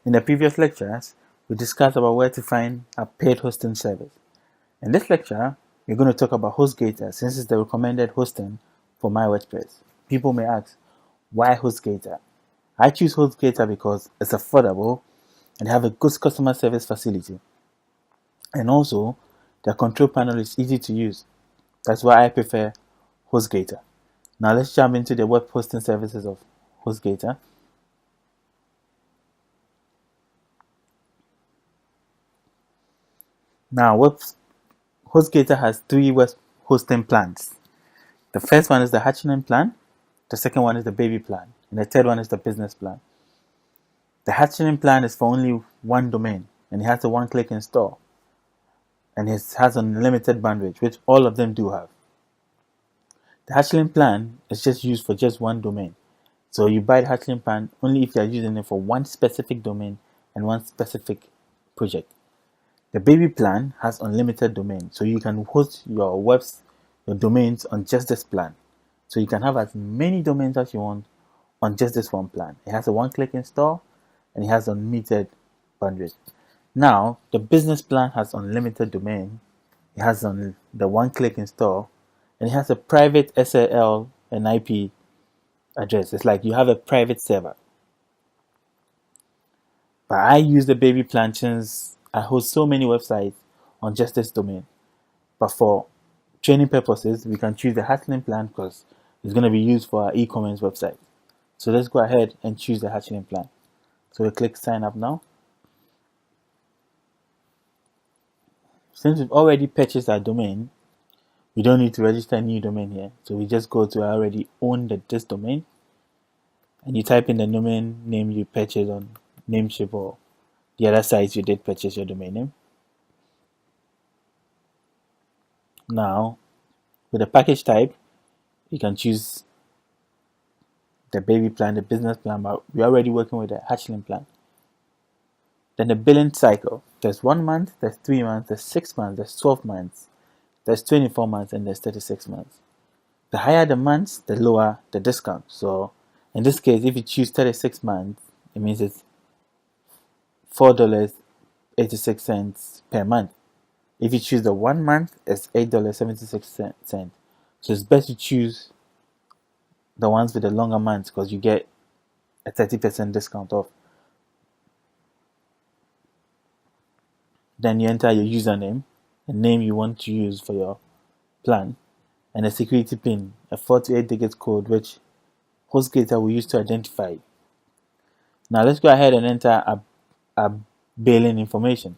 In the previous lectures, we discussed about where to find a paid hosting service. In this lecture, we're going to talk about HostGator since it's the recommended hosting for my WordPress. People may ask, why HostGator? I choose HostGator because it's affordable and have a good customer service facility. And also, their control panel is easy to use. That's why I prefer HostGator. Now let's jump into the web hosting services of HostGator. Now, HostGator has 3 web hosting plans. The first one is the hatchling plan, the second one is the baby plan, and the third one is the business plan. The hatchling plan is for only one domain, and it has a one-click install, and it has unlimited bandwidth, which all of them do have. The hatchling plan is just used for just one domain. So you buy the hatchling plan only if you are using it for one specific domain and one specific project. The baby plan has unlimited domains, so you can host your domains on just this plan. So you can have as many domains as you want on just this one plan. It has a one-click install and it has unlimited bandwidth. Now, the business plan has unlimited domain. It has the one-click install and it has a private SSL and IP address. It's like you have a private server. But I use the baby plan since I host so many websites on just this domain. But for training purposes, we can choose the hatchling plan because it's going to be used for our e-commerce website. So let's go ahead and choose the hatchling plan. So we click sign up now. Since we've already purchased our domain, we don't need to register a new domain here. So we just go to I already own this domain and you type in the domain name you purchased on Namecheap or the other sites you did purchase your domain name. Now, with the package type, you can choose the baby plan, the business plan, but we're already working with the hatchling plan. Then the billing cycle. There's 1 month, there's 3 months, there's 6 months, there's 12 months, there's 24 months, and there's 36 months. The higher the months, the lower the discount. So in this case, if you choose 36 months, it means it's $4.86 per month. If you choose the 1 month, it's $8.76. So it's best to choose the ones with the longer months because you get a 30% discount off. Then you enter your username, the name you want to use for your plan, and a security pin, a 4 to 8 digit code which HostGator will use to identify you. Now let's go ahead and enter a billing information.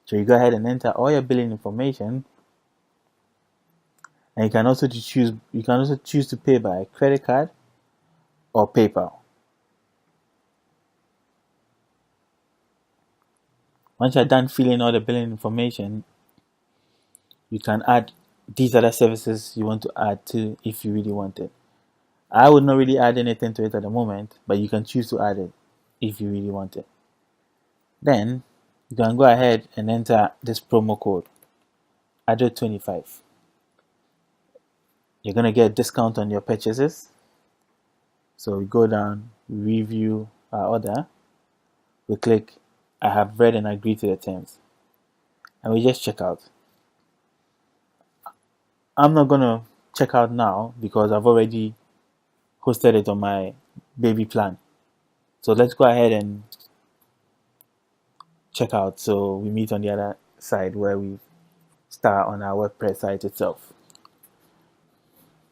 So you go ahead and enter all your billing information, and you can also choose to pay by credit card or PayPal. Once you're done filling all the billing information, you can add these other services you want to add to if you really want it. I would not really add anything to it at the moment, but you can choose to add it if you really want it. Then you can go ahead and enter this promo code, ADRE25. You're going to get a discount on your purchases. So we go down, review our order, we click I have read and agreed to the terms, and we just check out. I'm not going to check out now because I've already hosted it on my baby plan. So let's go ahead and check out. So we meet on the other side where we start on our WordPress site itself.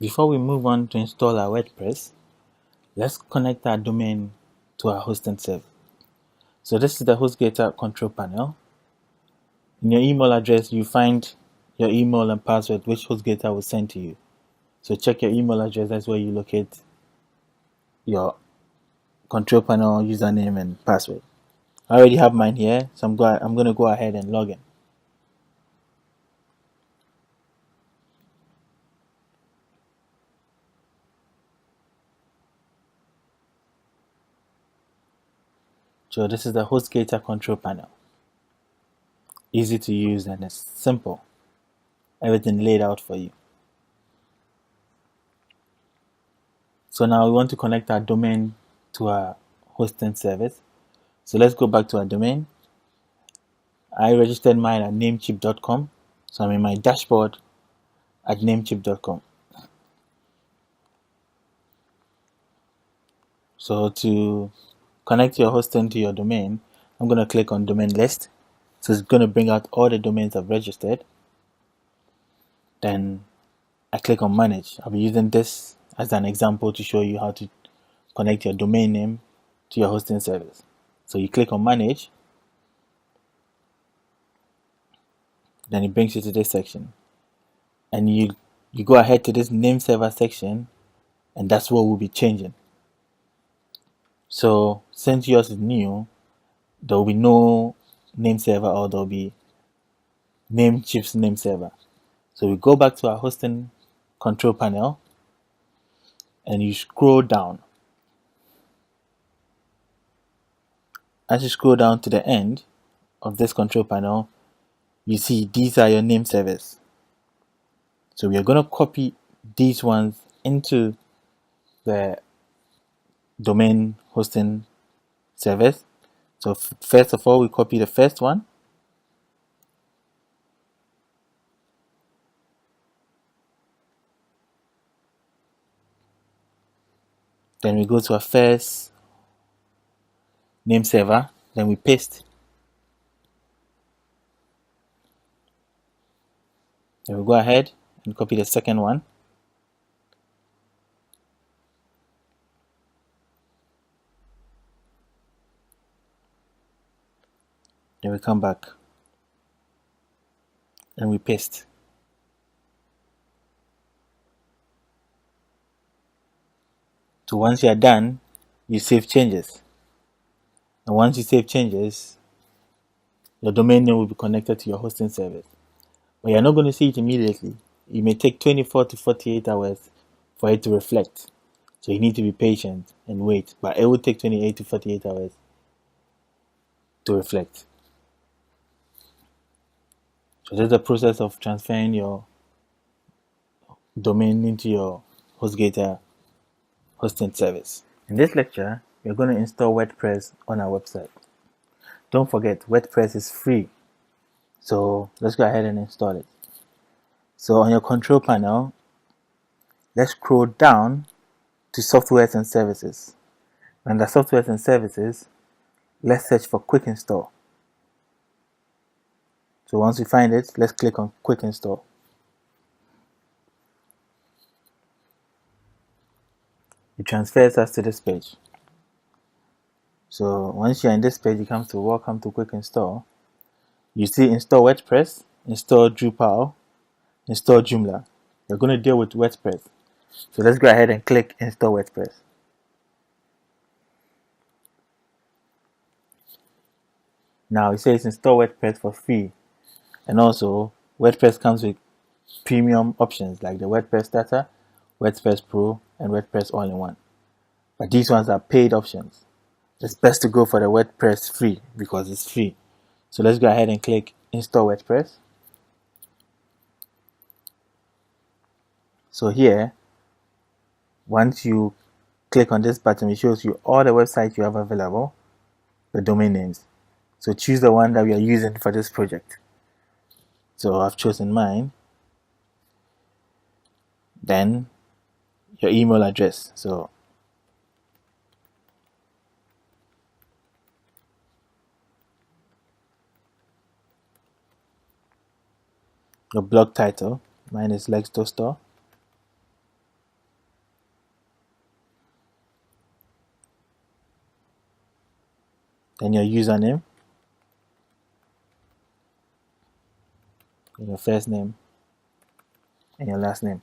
Before we move on to install our WordPress, let's connect our domain to our hosting server. So this is the HostGator control panel. In your email address, you find your email and password which HostGator will send to you. So check your email address, that's where you locate your control panel username and password. I already have mine here, so I'm going to go ahead and log in. So this is the HostGator control panel. Easy to use and it's simple. Everything laid out for you. So now we want to connect our domain to our hosting service. So let's go back to our domain. I registered mine at namecheap.com. So I'm in my dashboard at namecheap.com. So to connect your hosting to your domain, I'm going to click on domain list. So it's going to bring out all the domains I've registered. Then I click on manage. I'll be using this as an example to show you how to connect your domain name to your hosting service. So you click on manage, then it brings you to this section. And you go ahead to this name server section, and that's what we'll be changing. So since yours is new, there will be no name server, or there will be Namecheap's name server. So we go back to our hosting control panel, and you scroll down. As you scroll down to the end of this control panel, you see these are your name servers. So we are going to copy these ones into the domain hosting service. So first of all, we copy the first one. Then we go to our first name server. Then we paste. Then we go ahead and copy the second one. Then we come back and we paste. So once you are done, you save changes. And once you save changes, your domain name will be connected to your hosting service. But you're not going to see it immediately. It may take 24 to 48 hours for it to reflect. So you need to be patient and wait. But it will take 28 to 48 hours to reflect. So that's the process of transferring your domain into your HostGator hosting service. In this lecture, we're going to install WordPress on our website. Don't forget, WordPress is free. So let's go ahead and install it. So on your control panel, let's scroll down to softwares and services. Under softwares and services, let's search for quick install. So once we find it, let's click on quick install. It transfers us to this page. So once you're in this page, you come to welcome to quick install. You see install WordPress, install Drupal, install Joomla. We're going to deal with WordPress. So let's go ahead and click install WordPress. Now it says install WordPress for free. And also WordPress comes with premium options like the WordPress Starter, WordPress Pro, and WordPress All-in-One. But these ones are paid options. It's best to go for the WordPress free because it's free. So let's go ahead and click install WordPress. So here, once you click on this button, it shows you all the websites you have available, the domain names. So choose the one that we are using for this project. So I've chosen mine. Then your email address. So your blog title. Mine is Lex Dostor. Then your username. Your first name. And your last name.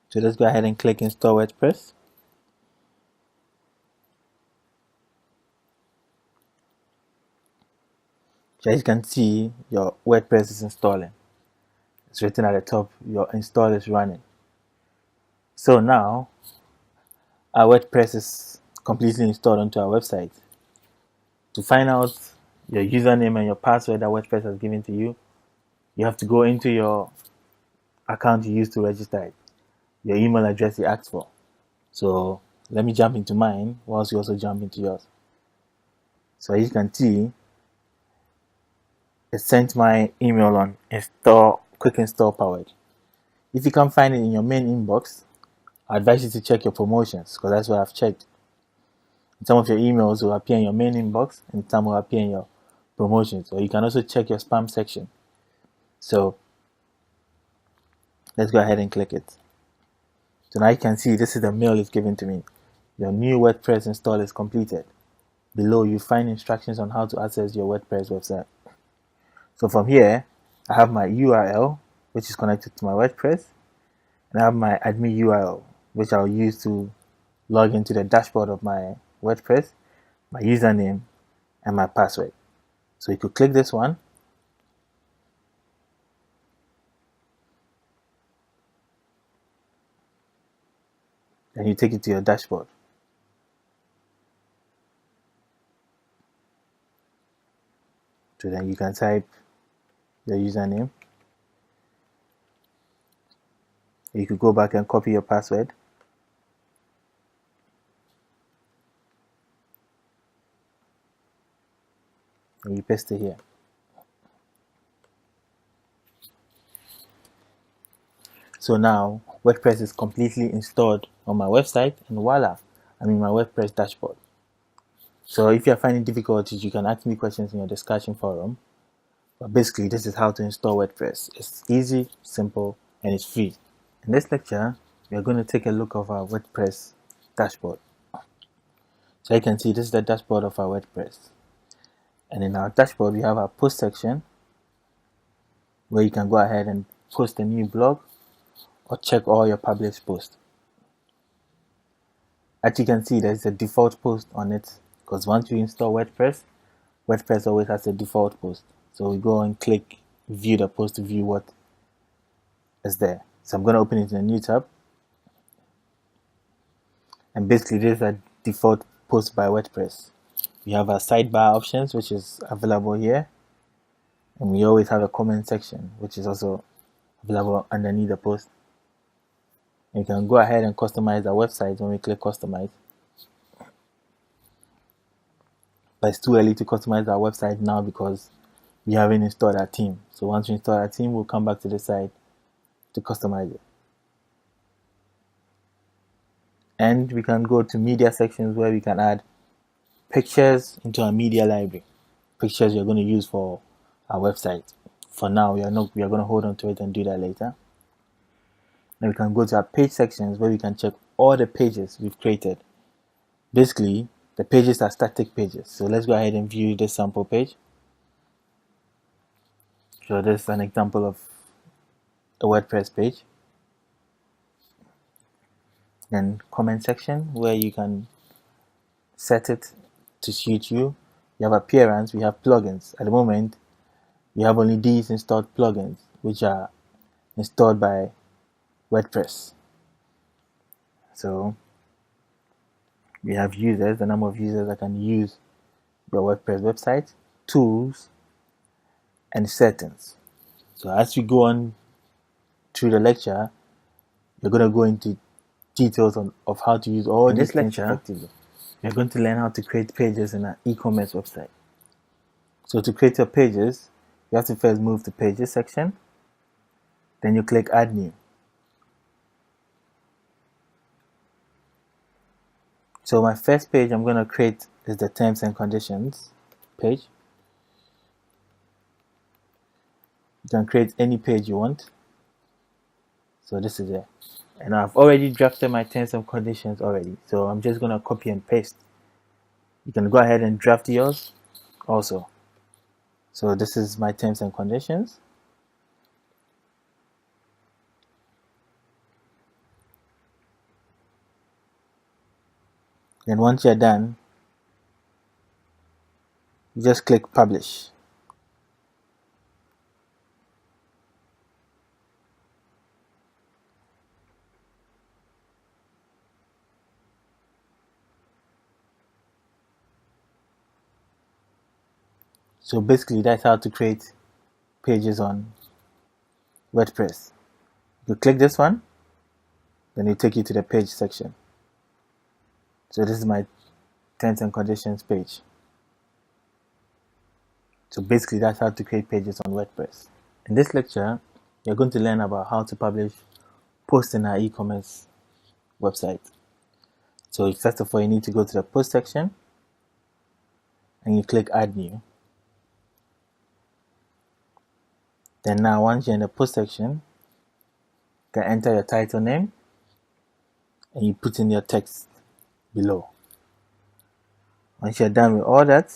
So let's go ahead and click install WordPress. So as you can see, your WordPress is installing. It's written at the top, your install is running. So now, our WordPress is completely installed onto our website. To find out your username and your password that WordPress has given to you. You have to go into your account you used to register it, your email address you asked for. So let me jump into mine whilst you also jump into yours. So as you can see, it sent my email on quick install powered. If you can't find it in your main inbox, I advise you to check your promotions, because that's what I've checked. Some of your emails will appear in your main inbox and some will appear in your promotions, or you can also check your spam section. So let's go ahead and click it. So now you can see this is the mail it's given to me. Your new WordPress install is completed. Below you find instructions on how to access your WordPress website. So from here, I have my URL, which is connected to my WordPress, and I have my admin URL, which I'll use to log into the dashboard of my WordPress, my username, and my password. So you could click this one. And you take it to your dashboard. So then you can type your username. You could go back and copy your password. And you paste it here. So now WordPress is completely installed on my website, and voila, I'm in my WordPress dashboard. So if you're finding difficulties, you can ask me questions in your discussion forum. But basically, this is how to install WordPress. It's easy, simple, and it's free. In this lecture, we're going to take a look of our WordPress dashboard. So you can see this is the dashboard of our WordPress. And in our dashboard, we have our post section, where you can go ahead and post a new blog or check all your published posts. As you can see, there's a default post on it, because once you install WordPress, WordPress always has a default post. So we go and click view the post to view what is there. So I'm going to open it in a new tab. And basically, this is a default post by WordPress. We have our sidebar options, which is available here. And we always have a comment section, which is also available underneath the post. And you can go ahead and customize the website when we click customize. But it's too early to customize our website now because we haven't installed our theme. So once we install our theme, we'll come back to the site to customize it. And we can go to media sections where we can add pictures into our media library. Pictures you're going to use for our website. For now, we are going to hold on to it and do that later. Then we can go to our page sections where we can check all the pages we've created. Basically, the pages are static pages. So let's go ahead and view this sample page. So this is an example of a WordPress page. Then comment section where you can set it to suit you. You have appearance, we have plugins. At the moment, we have only these installed plugins, which are installed by WordPress. So we have users, the number of users that can use your WordPress website, tools, and settings. So as we go on through the lecture, you're going to go into details of how to use all these things effectively. You're going to learn how to create pages in an e-commerce website. So to create your pages, you have to first move to pages section. Then you click add new. So my first page I'm going to create is the terms and conditions page. You can create any page you want. So this is it. And I've already drafted my terms and conditions already. So I'm just going to copy and paste. You can go ahead and draft yours also. So this is my terms and conditions. Then once you're done, you just click publish. So basically that's how to create pages on WordPress. You click this one, then it take you to the page section. So this is my terms and conditions page. So basically that's how to create pages on WordPress. In this lecture, you're going to learn about how to publish posts in our e-commerce website. So first of all, you need to go to the post section and you click add new. Then now once you're in the post section, you can enter your title name and you put in your text below. Once you're done with all that,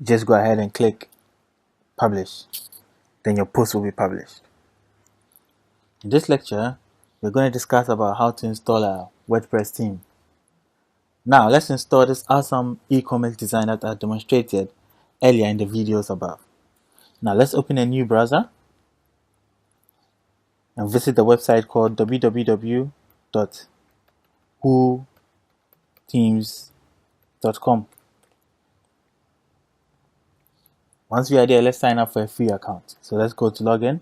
just go ahead and click publish. Then your post will be published. In this lecture, we're going to discuss about how to install a WordPress theme. Now let's install this awesome e-commerce design that I demonstrated earlier in the videos above. Now let's open a new browser and visit the website called www.𝐒𝐫𝐨𝐜𝐢𝐚𝐥.com. Once we are there, let's sign up for a free account. So let's go to login.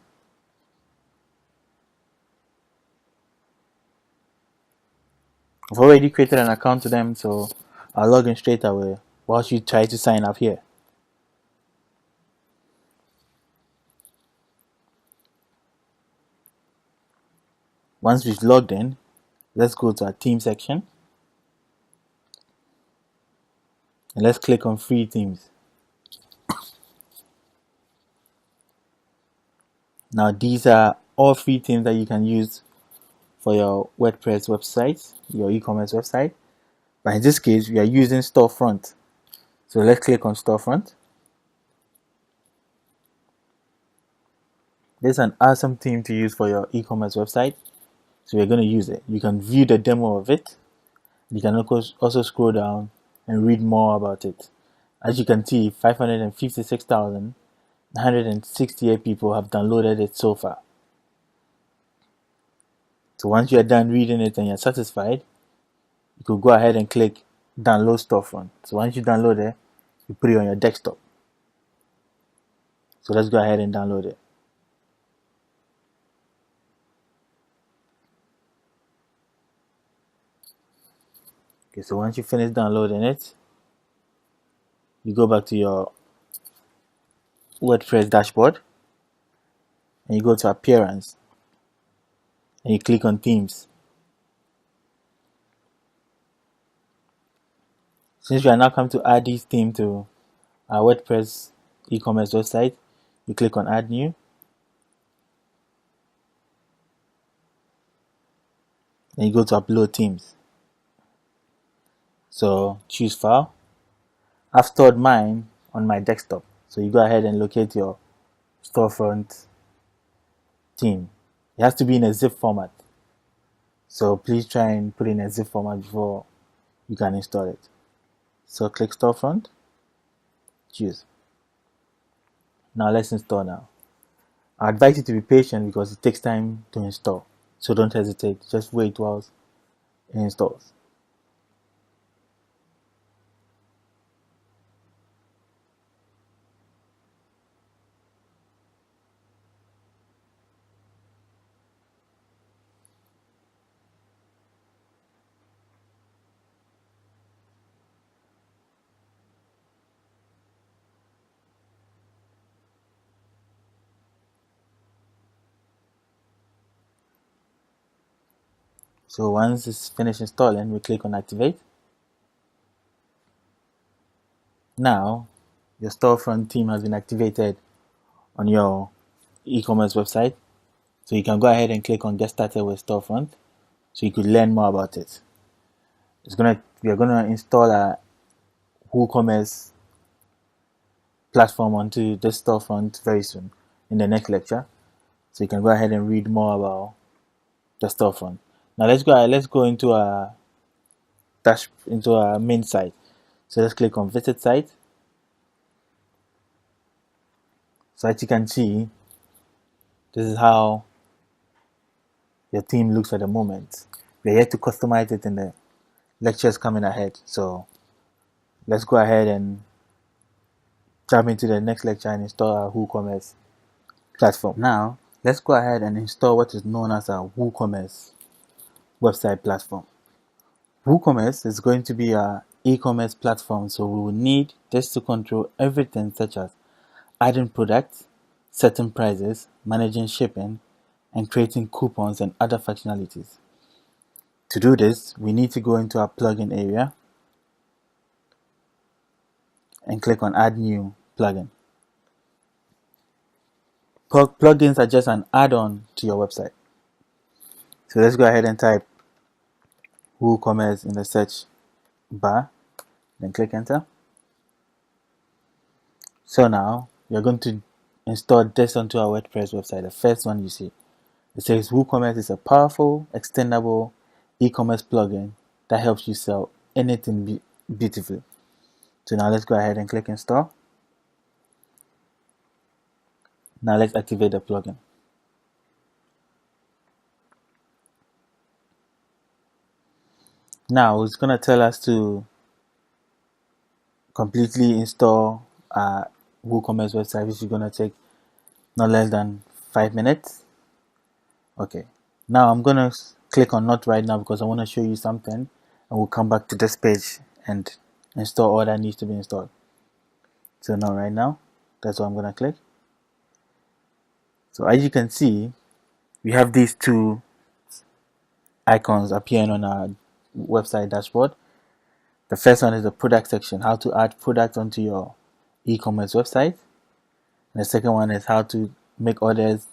I've already created an account to them, so I'll log in straight away whilst you try to sign up here. Once we've logged in, let's go to our theme section and let's click on free themes. Now these are all free themes that you can use for your WordPress website, your e-commerce website. But in this case, we are using Storefront. So let's click on Storefront. This is an awesome theme to use for your e-commerce website. So we're going to use it. You can view the demo of it. You can also scroll down and read more about it. As you can see, 556,968 people have downloaded it so far. So once you're done reading it and you're satisfied, you could go ahead and click download Storefront. So once you download it, you put it on your desktop. So let's go ahead and download it. Okay, so once you finish downloading it, you go back to your WordPress dashboard and you go to appearance and you click on themes. Since we are now come to add this theme to our WordPress e-commerce website, you click on add new. And you go to upload themes. So choose file. I've stored mine on my desktop. So you go ahead and locate your Storefront theme. It has to be in a zip format. So please try and put in a zip format before you can install it. So click Storefront, choose. Now let's install now. I advise you to be patient because it takes time to install. So don't hesitate, just wait while it installs. So once it's finished installing, we click on activate. Now your Storefront theme has been activated on your e-commerce website. So you can go ahead and click on get started with Storefront so you could learn more about it. We are gonna install a WooCommerce platform onto this Storefront very soon in the next lecture. So you can go ahead and read more about the Storefront. Now let's go into our main site. So let's click on visit site. So as you can see, this is how your theme looks at the moment. We're yet to customize it in the lectures coming ahead. So let's go ahead and jump into the next lecture and install our WooCommerce platform. Now, let's go ahead and install what is known as our WooCommerce website platform. WooCommerce is going to be our e-commerce platform, so we will need this to control everything such as adding products, setting prices, managing shipping, and creating coupons and other functionalities. To do this, we need to go into our plugin area and click on Add New Plugin. Plugins are just an add-on to your website. So let's go ahead and type WooCommerce in the search bar, then click Enter. So now you're going to install this onto our WordPress website. The first one you see, it says WooCommerce is a powerful, extendable e-commerce plugin that helps you sell anything beautifully. So now let's go ahead and click Install. Now let's activate the plugin. Now it's going to tell us to completely install our WooCommerce website, which is going to take not less than 5 minutes. Okay, now I'm going to click on Not Right Now because I want to show you something, and we'll come back to this page and install all that needs to be installed. So Not Right Now, that's what I'm going to click. So as you can see, we have these two icons appearing on our website dashboard. The first one is the product section, how to add products onto your e-commerce website. And the second one is how to make orders,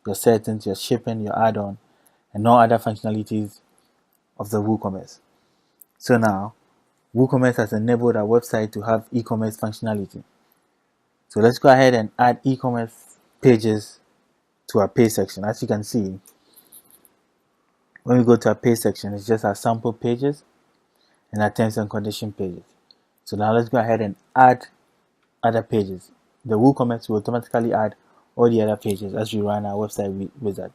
your settings, your shipping, your add-on, and all other functionalities of the WooCommerce. So now, WooCommerce has enabled our website to have e-commerce functionality. So let's go ahead and add e-commerce pages to our page section. As you can see, when we go to our page section, it's just our sample pages and our terms and condition pages. So now let's go ahead and add other pages. The WooCommerce will automatically add all the other pages as we run our website wizard.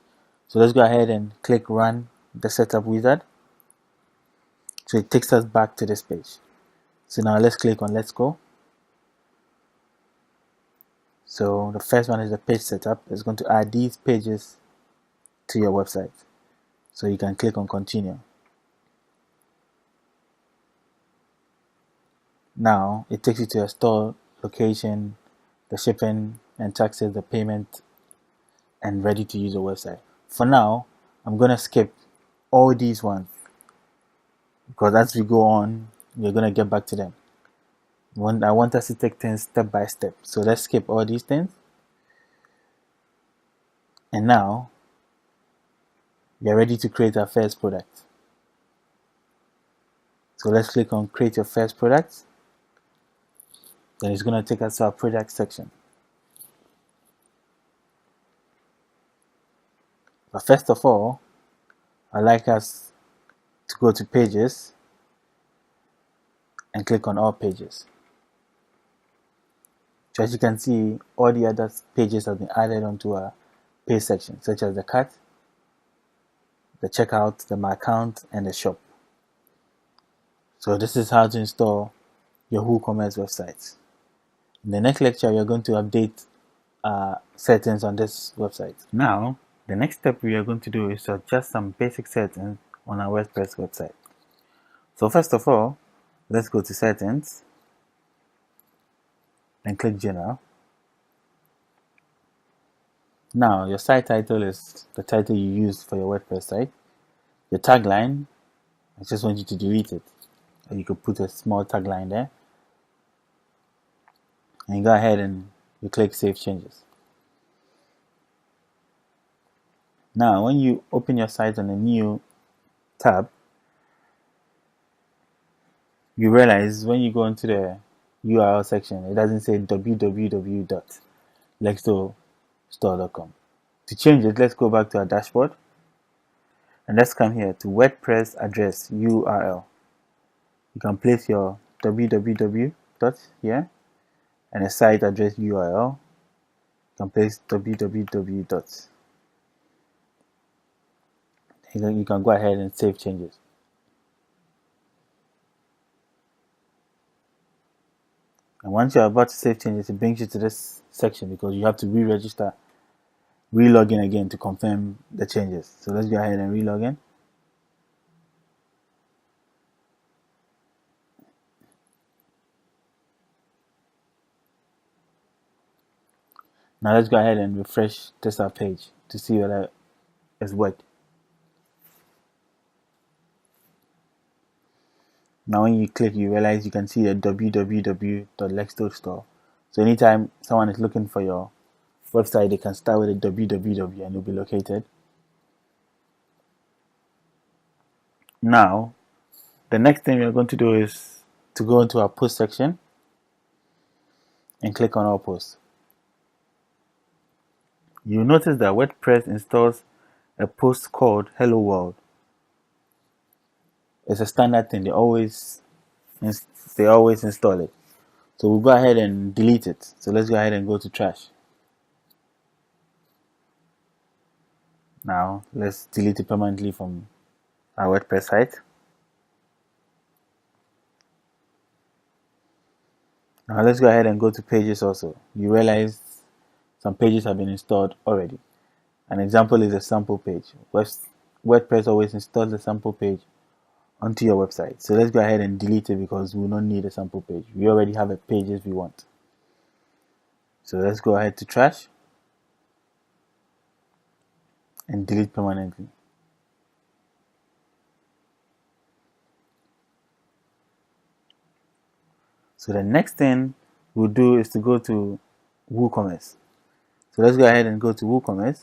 So let's go ahead and click Run the Setup Wizard. So it takes us back to this page. So now let's click on Let's Go. So the first one is the page setup. It's going to add these pages to your website. So you can click on Continue. Now it takes you to your store location, the shipping and taxes, the payment, and ready to use your website. For now, I'm going to skip all these ones because as we go on, we're going to get back to them. I want us to take things step by step. So let's skip all these things. And now, we are ready to create our first product. So let's click on Create Your First Product. Then it's going to take us to our product section. But first of all, I'd like us to go to Pages and click on All Pages. So as you can see, all the other pages have been added onto our page section, such as the cart, the checkout, the My Account, and the shop. So this is how to install your WooCommerce website. In the next lecture, we are going to update settings on this website. Now, the next step we are going to do is to adjust some basic settings on our WordPress website. So first of all, let's go to Settings and click General. Now, your site title is the title you use for your WordPress site. Your tagline, I just want you to delete it. Or you could put a small tagline there. And you go ahead and you click Save Changes. Now, when you open your site on a new tab, you realize when you go into the URL section, it doesn't say www.𝐒𝐸𝐥𝐞.store.com. To change it, let's go back to our dashboard and let's come here to WordPress address URL. You can place your www here and a site address URL. You can place www. You can go ahead and save changes. And once you're about to save changes, it brings you to this section because you have to re-log in again to confirm the changes. So let's go ahead and re-log in. Now let's go ahead and refresh this our page to see whether it's worked. Now when you click, you realize you can see the www.𝐿𝐿𝐥𝐞 store. So anytime someone is looking for your website, they can start with a www and it'll be located. Now, the next thing we're going to do is to go into our post section and click on our post. You'll notice that WordPress installs a post called Hello World. It's a standard thing. They always install it. So we'll go ahead and delete it. So let's go ahead and go to trash. Now let's delete it permanently from our WordPress site. Now let's go ahead and go to pages also. You realize some pages have been installed already. An example is a sample page. WordPress always installs a sample page onto your website. So let's go ahead and delete it because we don't need a sample page. We already have a pages we want. So let's go ahead to trash and delete permanently. So the next thing we'll do is to go to WooCommerce. So let's go ahead and go to WooCommerce.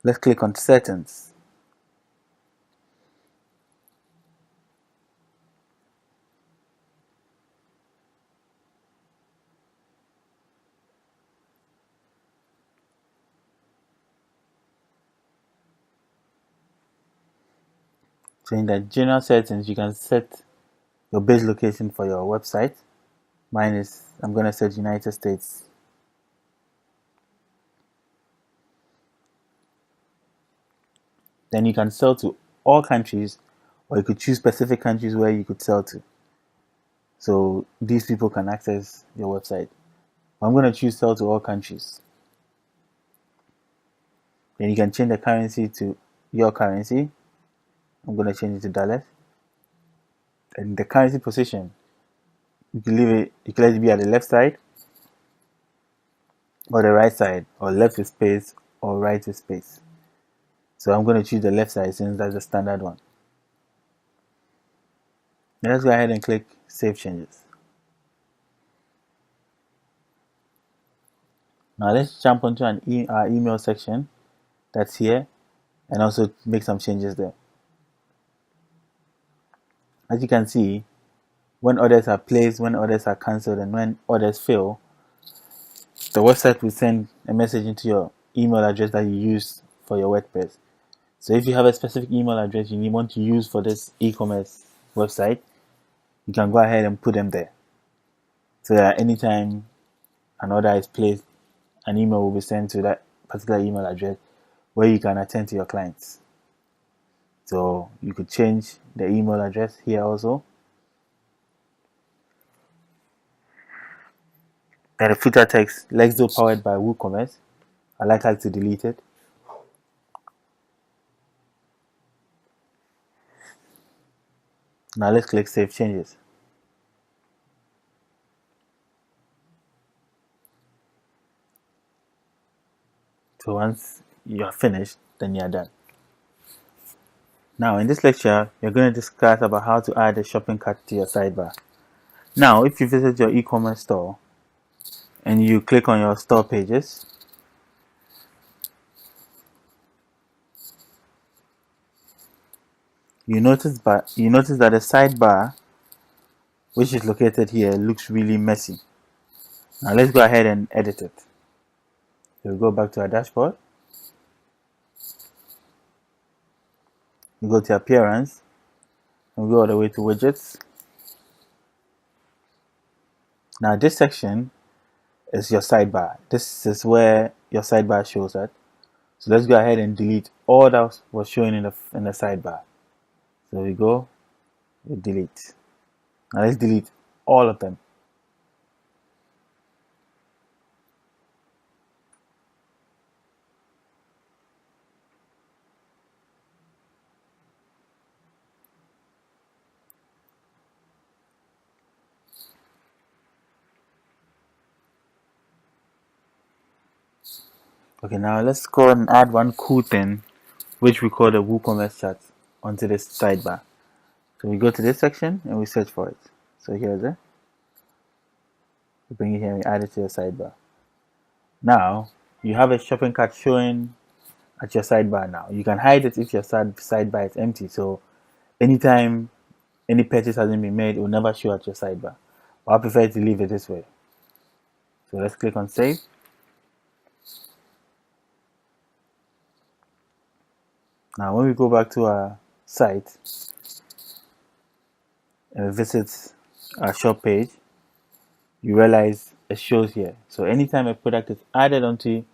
Let's click on settings. So in the general settings, you can set your base location for your website. Mine is, I'm going to set United States. Then you can sell to all countries, or you could choose specific countries where you could sell to. So these people can access your website. I'm going to choose sell to all countries. Then you can change the currency to your currency. I'm going to change it to dollars. And the currency position, you can let it be at the left side, or the right side, or left with space, or right with space. So I'm going to choose the left side since that's the standard one. Now let's go ahead and click Save Changes. Now let's jump onto our email section that's here and also make some changes there. As you can see, when orders are placed, when orders are cancelled, and when orders fail, the website will send a message into your email address that you use for your WordPress. So if you have a specific email address you want to use for this e-commerce website, you can go ahead and put them there. So that anytime an order is placed, an email will be sent to that particular email address where you can attend to your clients. So you could change the email address here also. And the footer text, 𝐿𝐿𝐥𝐥𝐿 powered by WooCommerce. I like to delete it. Now let's click Save Changes. So once you are finished, then you are done. Now in this lecture, we're going to discuss about how to add a shopping cart to your sidebar. Now if you visit your e-commerce store and you click on your store pages, you notice that the sidebar, which is located here, looks really messy. Now let's go ahead and edit it. We'll go back to our dashboard. We go to Appearance, and we go all the way to Widgets. Now this section is your sidebar. This is where your sidebar shows at. So let's go ahead and delete all that was showing in the sidebar. So we delete. Now let's delete all of them. Okay, now let's go and add one cool thing, which we call the WooCommerce chat, onto this sidebar. So we go to this section and we search for it. So here's it. We bring it here and we add it to the sidebar. Now you have a shopping cart showing at your sidebar now. You can hide it if your sidebar is empty. So anytime any purchase hasn't been made, it will never show at your sidebar. But I prefer to leave it this way. So let's click on save. Now when we go back to our site and we visit our shop page, you realize it shows here. So anytime a product is added onto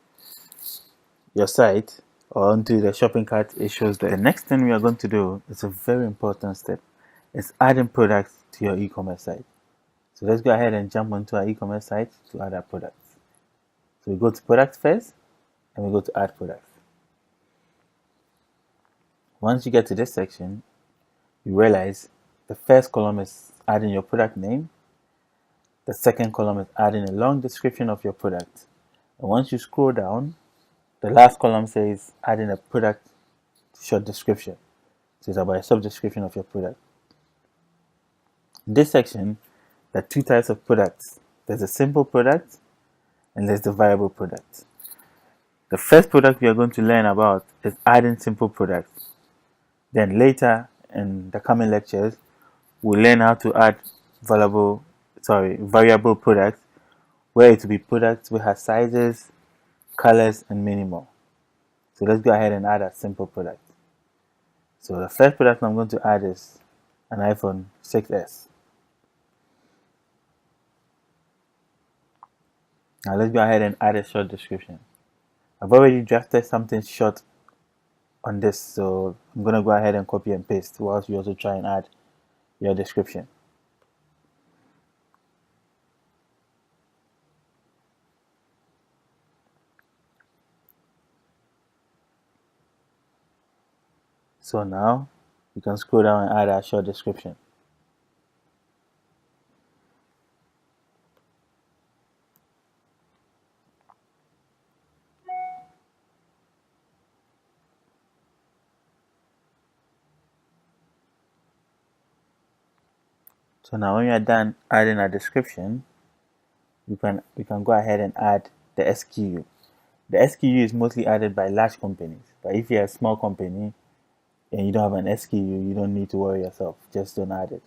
your site or onto the shopping cart, it shows there. The next thing we are going to do is a very important step. It's adding products to your e-commerce site. So let's go ahead and jump onto our e-commerce site to add our products. So we go to products first and we go to add products. Once you get to this section, you realize the first column is adding your product name. The second column is adding a long description of your product. And once you scroll down, the last column says adding a product short description. So it's about a sub-description of your product. In this section, there are two types of products. There's a simple product and there's the variable product. The first product we are going to learn about is adding simple products. Then later in the coming lectures, we'll learn how to add variable products, where it will be products which have sizes, colors, and many more. So let's go ahead and add a simple product. So the first product I'm going to add is an iPhone 6s. Now let's go ahead and add a short description. I've already drafted something short on this, so I'm going to go ahead and copy and paste whilst you also try and add your description. So now you can scroll down and add a short description. So now when you are done adding a description, we can go ahead and add the SKU. The SKU is mostly added by large companies, but if you're a small company and you don't have an SKU, you don't need to worry yourself. Just don't add it.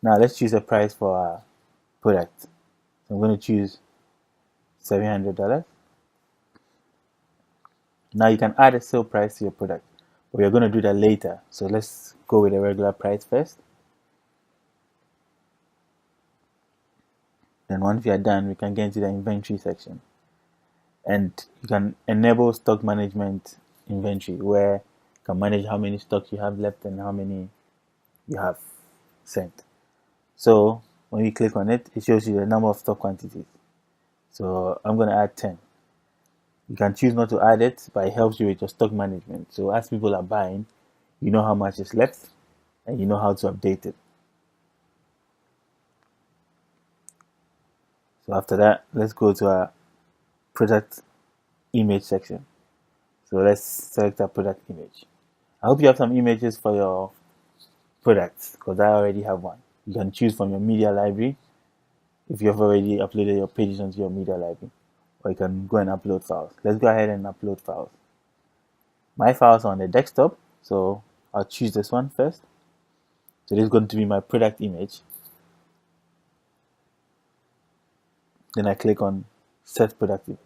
Now let's choose a price for our product. So I'm going to choose $700. Now you can add a sale price to your product, but we're going to do that later. So let's go with a regular price first. Then once we are done, we can get into the inventory section. And you can enable stock management inventory, where you can manage how many stocks you have left and how many you have sent. So when you click on it, it shows you the number of stock quantities. So I'm going to add 10. You can choose not to add it, but it helps you with your stock management. So as people are buying, you know how much is left and you know how to update it. So after that, let's go to our product image section. So let's select our product image. I hope you have some images for your products, because I already have one. You can choose from your media library if you have already uploaded your pages onto your media library, or you can go and upload files. Let's go ahead and upload files. My files are on the desktop, so I'll choose this one first. So this is going to be my product image. Then I click on set product image.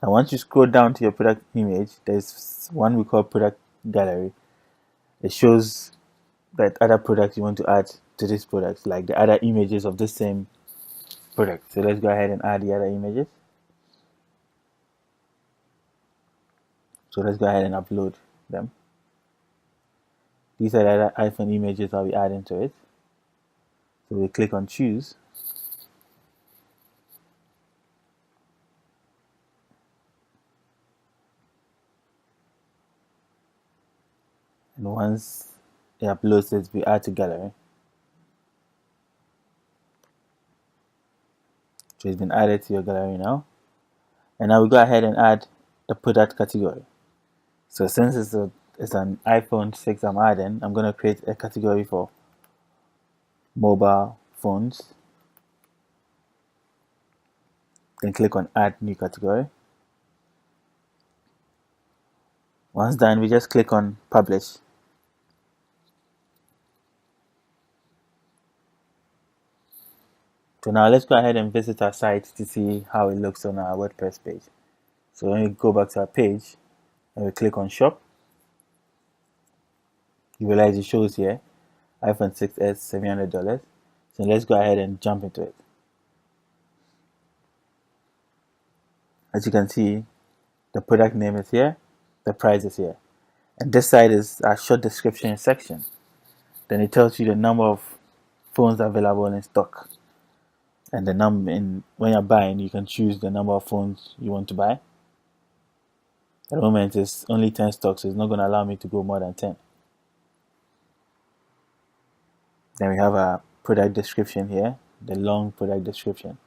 Now once you scroll down to your product image, there's one we call product gallery. It shows that other products you want to add to this product, like the other images of the same product. So let's go ahead and add the other images. So let's go ahead and upload them. These are the other iPhone images I'll be adding to it. So we click on choose. And once it uploads it, we add to gallery. So it's been added to your gallery now. And now we go ahead and add the product category. So since it's an iPhone 6 I'm adding, I'm going to create a category for mobile phones. Then click on add new category. Once done, we just click on publish. So now let's go ahead and visit our site to see how it looks on our WordPress page. So when we go back to our page and we click on shop, you realize it shows here iPhone 6s $700. So let's go ahead and jump into it. As you can see, the product name is here, the price is here. And this side is our short description section. Then it tells you the number of phones available in stock. And the number when you're buying, you can choose the number of phones you want to buy. At the moment, it's only 10 stocks, so it's not going to allow me to go more than 10. Then we have a product description here, the long product description.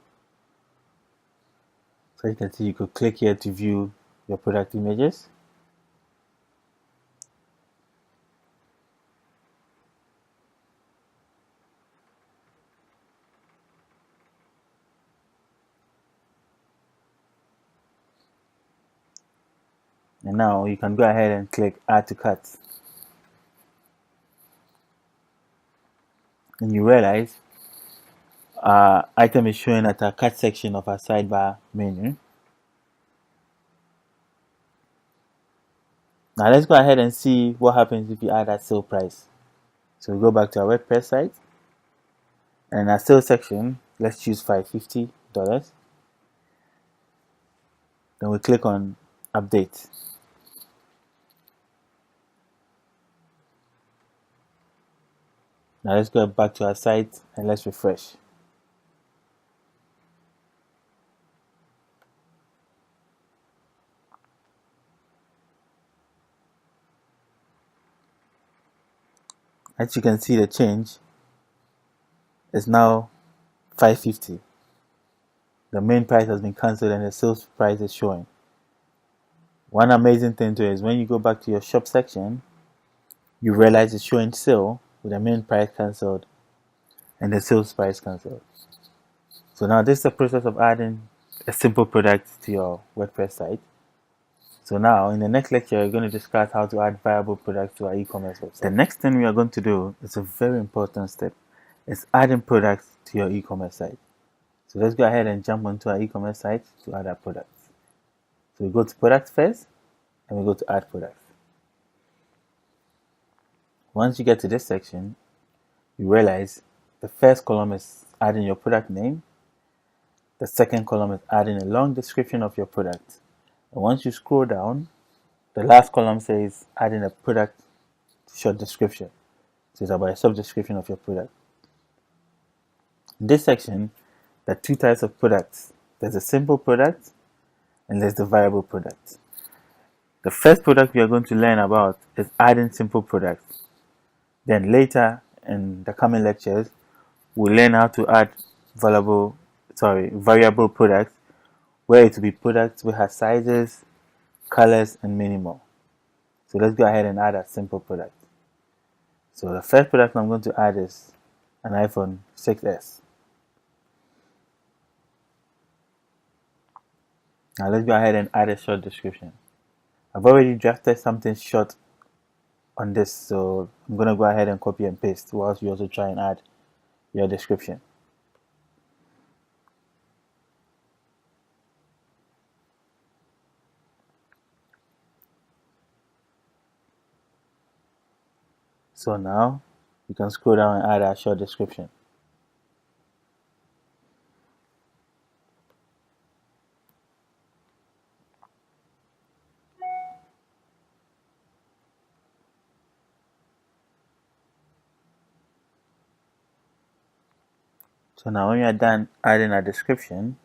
So you can see you could click here to view your product images. And now you can go ahead and click add to cart. And you realize our item is showing at our cart section of our sidebar menu. Now let's go ahead and see what happens if you add that sale price. So we go back to our WordPress site, and in our sales section, let's choose $550. Then we click on update. Now let's go back to our site and let's refresh. As you can see, the change is now $550. The main price has been cancelled and the sales price is showing. One amazing thing too is when you go back to your shop section, you realize it's showing sale with the main price cancelled and the sales price cancelled. So now this is the process of adding a simple product to your WordPress site. So now in the next lecture, we're going to discuss how to add viable products to our e-commerce website. The next thing we are going to do is a very important step. It's adding products to your e-commerce site. So let's go ahead and jump onto our e-commerce site to add our products. So we go to product first and we go to add products. Once you get to this section, you realize the first column is adding your product name. The second column is adding a long description of your product. And once you scroll down, the last column says adding a product short description. So it's about a sub-description of your product. In this section, there are two types of products. There's a simple product and there's the viable product. The first product we are going to learn about is adding simple products. Then later in the coming lectures, we'll learn how to add variable products, where it will be products which have sizes, colors, and many more. So let's go ahead and add a simple product. So the first product I'm going to add is an iPhone 6s. Now let's go ahead and add a short description. I've already drafted something short on this, so I'm going to go ahead and copy and paste whilst you also try and add your description. So now you can scroll down and add a short description. So now when you are done adding a description,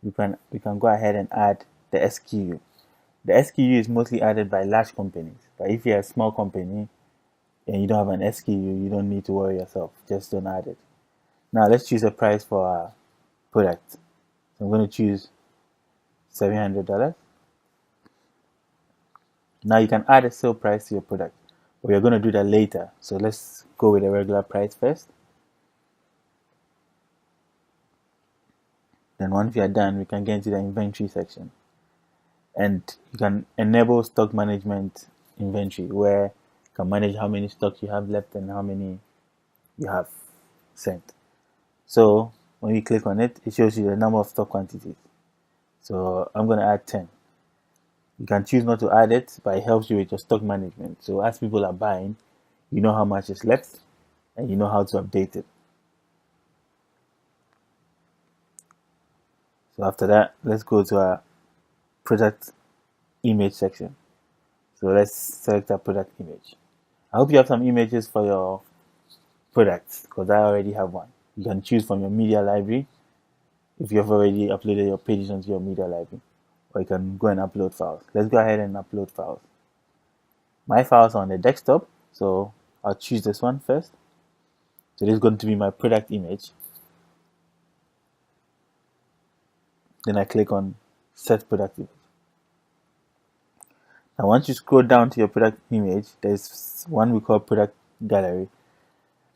we can go ahead and add the SKU. The SKU is mostly added by large companies, but if you're a small company and you don't have an SKU, you don't need to worry yourself. Just don't add it. Now let's choose a price for our product. So I'm going to choose $700. Now you can add a sale price to your product, but we're going to do that later. So let's go with a regular price first. Then once we are done, we can get into the inventory section. And you can enable stock management inventory, where you can manage how many stock you have left and how many you have sent. So when you click on it, it shows you the number of stock quantities. So I'm going to add 10. You can choose not to add it, but it helps you with your stock management. So as people are buying, you know how much is left and you know how to update it. So after that, let's go to our product image section. So let's select our product image. I hope you have some images for your products, because I already have one. You can choose from your media library if you have already uploaded your pages onto your media library, or you can go and upload files. Let's go ahead and upload files. My files are on the desktop, so I'll choose this one first. So this is going to be my product image. Then I click on set product image. Now once you scroll down to your product image, there's one we call product gallery.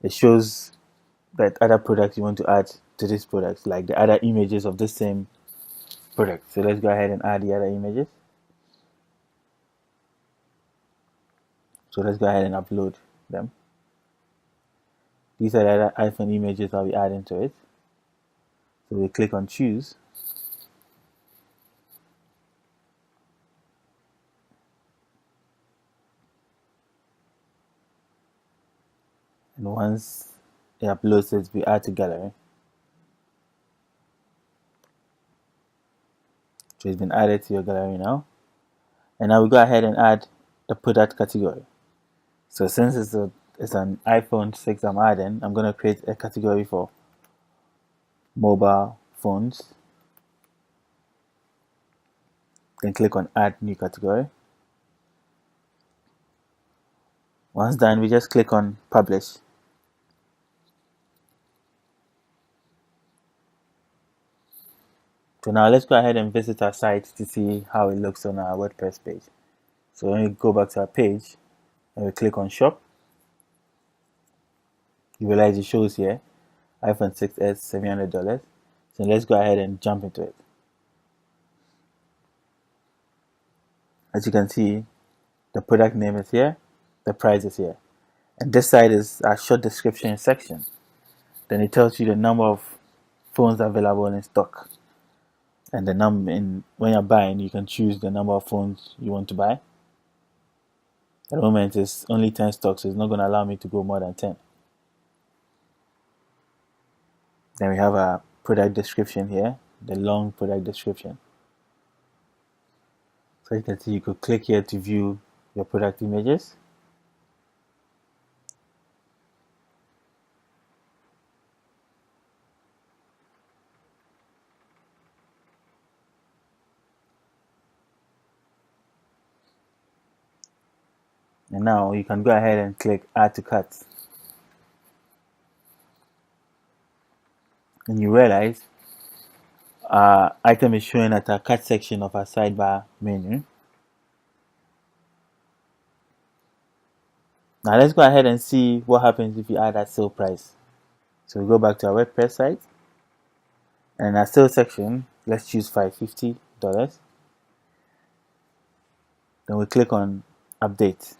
It shows that other products you want to add to this product, like the other images of the same product. So let's go ahead and add the other images. So let's go ahead and upload them. These are the other iPhone images I'll be adding to it. So we click on choose. And once it uploads it, we add to gallery. So it's been added to your gallery now. And now we go ahead and add the product category. So since it's an iPhone 6 I'm adding, I'm going to create a category for mobile phones. Then click on add new category. Once done, we just click on publish. So now let's go ahead and visit our site to see how it looks on our WordPress page. So when we go back to our page and we click on shop, you realize it shows here iPhone 6s $700. So let's go ahead and jump into it. As you can see, the product name is here, the price is here, and this side is our short description section. Then it tells you the number of phones available in stock, and the number when you're buying, you can choose the number of phones you want to buy. At the moment, it's only 10 stocks, so it's not going to allow me to go more than 10. Then we have a product description here, the long product description. So you can see you could click here to view your product images. And now you can go ahead and click add to cart. And you realize our item is showing at our cart section of our sidebar menu. Now let's go ahead and see what happens if you add that sale price. So we go back to our WordPress site, and in our sale section, let's choose $550. Then we click on update.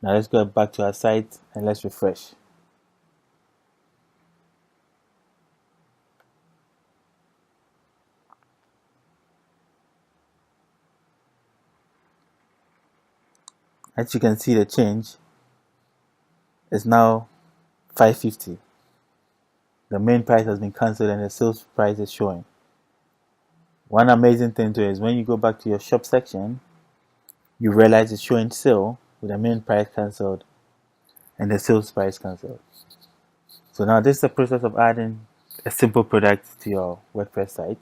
Now let's go back to our site and let's refresh. As you can see, the change is now $550. The main price has been cancelled and the sales price is showing. One amazing thing too is when you go back to your shop section, you realize it's showing sale with the main price cancelled and the sales price cancelled. So now this is the process of adding a simple product to your WordPress site.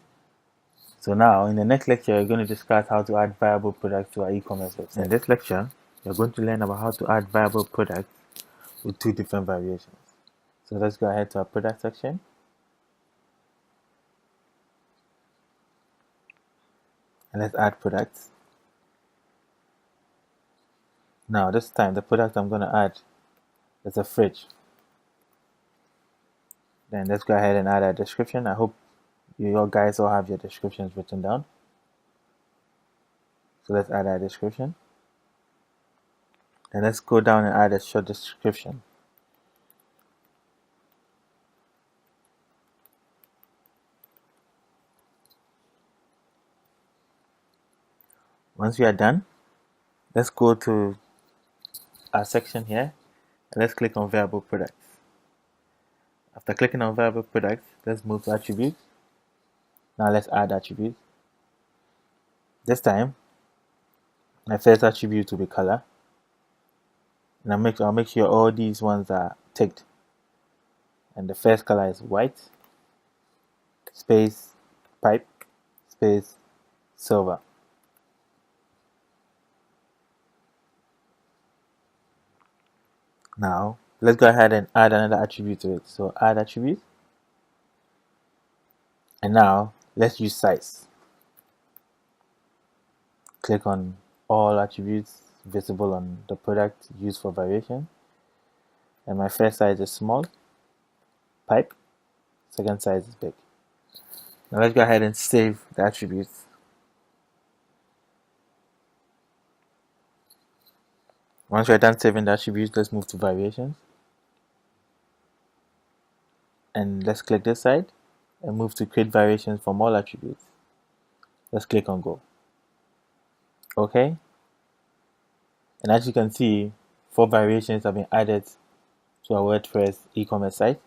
So now in the next lecture, we're going to discuss how to add viable products to our e-commerce website. In this lecture, you're going to learn about how to add viable products with two different variations. So let's go ahead to our product section. And let's add products. Now this time the product I'm going to add is a fridge. Then let's go ahead and add a description. I hope you guys all have your descriptions written down. So let's add our description. And let's go down and add a short description. Once we are done, let's go to our section here and let's click on variable products. After clicking on variable products, let's move to attributes. Now let's add attributes. This time, my first attribute will be color. And I'll make sure all these ones are ticked. And the first color is white, space, pipe, space, silver. Now, let's go ahead and add another attribute to it. So add attribute. And now, let's use size. Click on all attributes visible on the product used for variation. And my first size is small, pipe, second size is big. Now let's go ahead and save the attributes. Once we're done saving the attributes, let's move to variations. And let's click this side and move to create variations from all attributes. Let's click on go. Okay. And as you can see, 4 variations have been added to our WordPress e-commerce site.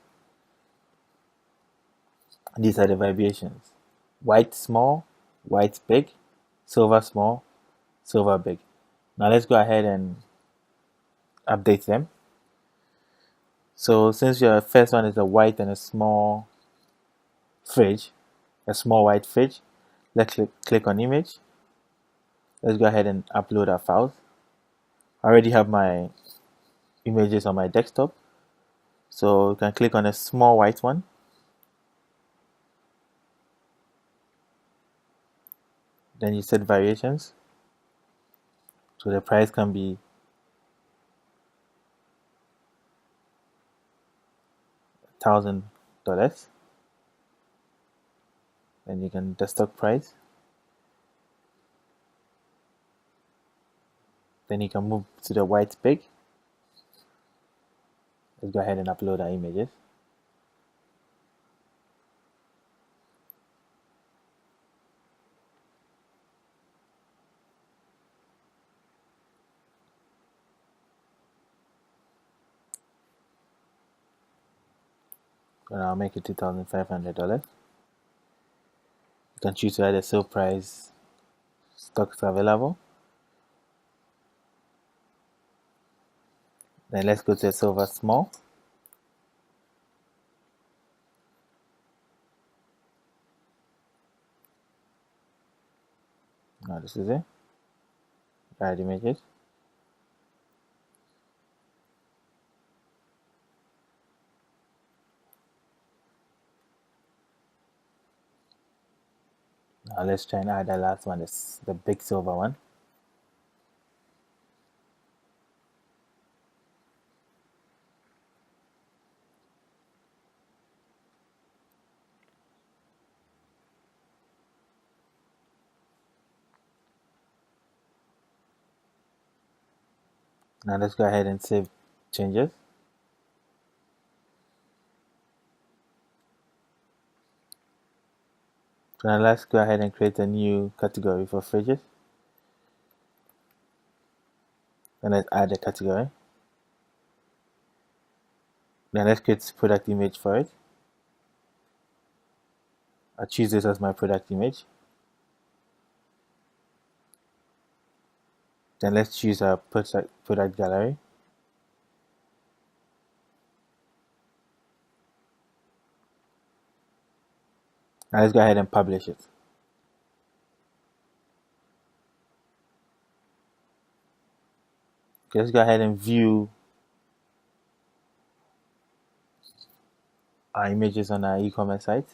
These are the variations: white small, white big, silver small, silver big. Now let's go ahead and update them. So since your first one is a white and a small fridge, a small white fridge, let's click on image. Let's go ahead and upload our files. I already have my images on my desktop, so you can click on a small white one. Then you set variations. So the price can be $1,000. Then you can the stock price. Then you can move to the white big. Let's go ahead and upload our images. And I'll make it $2,500. You can choose to add a sale price, stocks available. Then let's go to a silver small. Now this is it. Add images. Now let's try and add the last one, is the big silver one. Now let's go ahead and save changes. So now let's go ahead and create a new category for fridges. Then let's add a category. Then let's create product image for it. I'll choose this as my product image. Then let's choose our product gallery. Now let's go ahead and publish it. Okay, let's go ahead and view our images on our e-commerce site.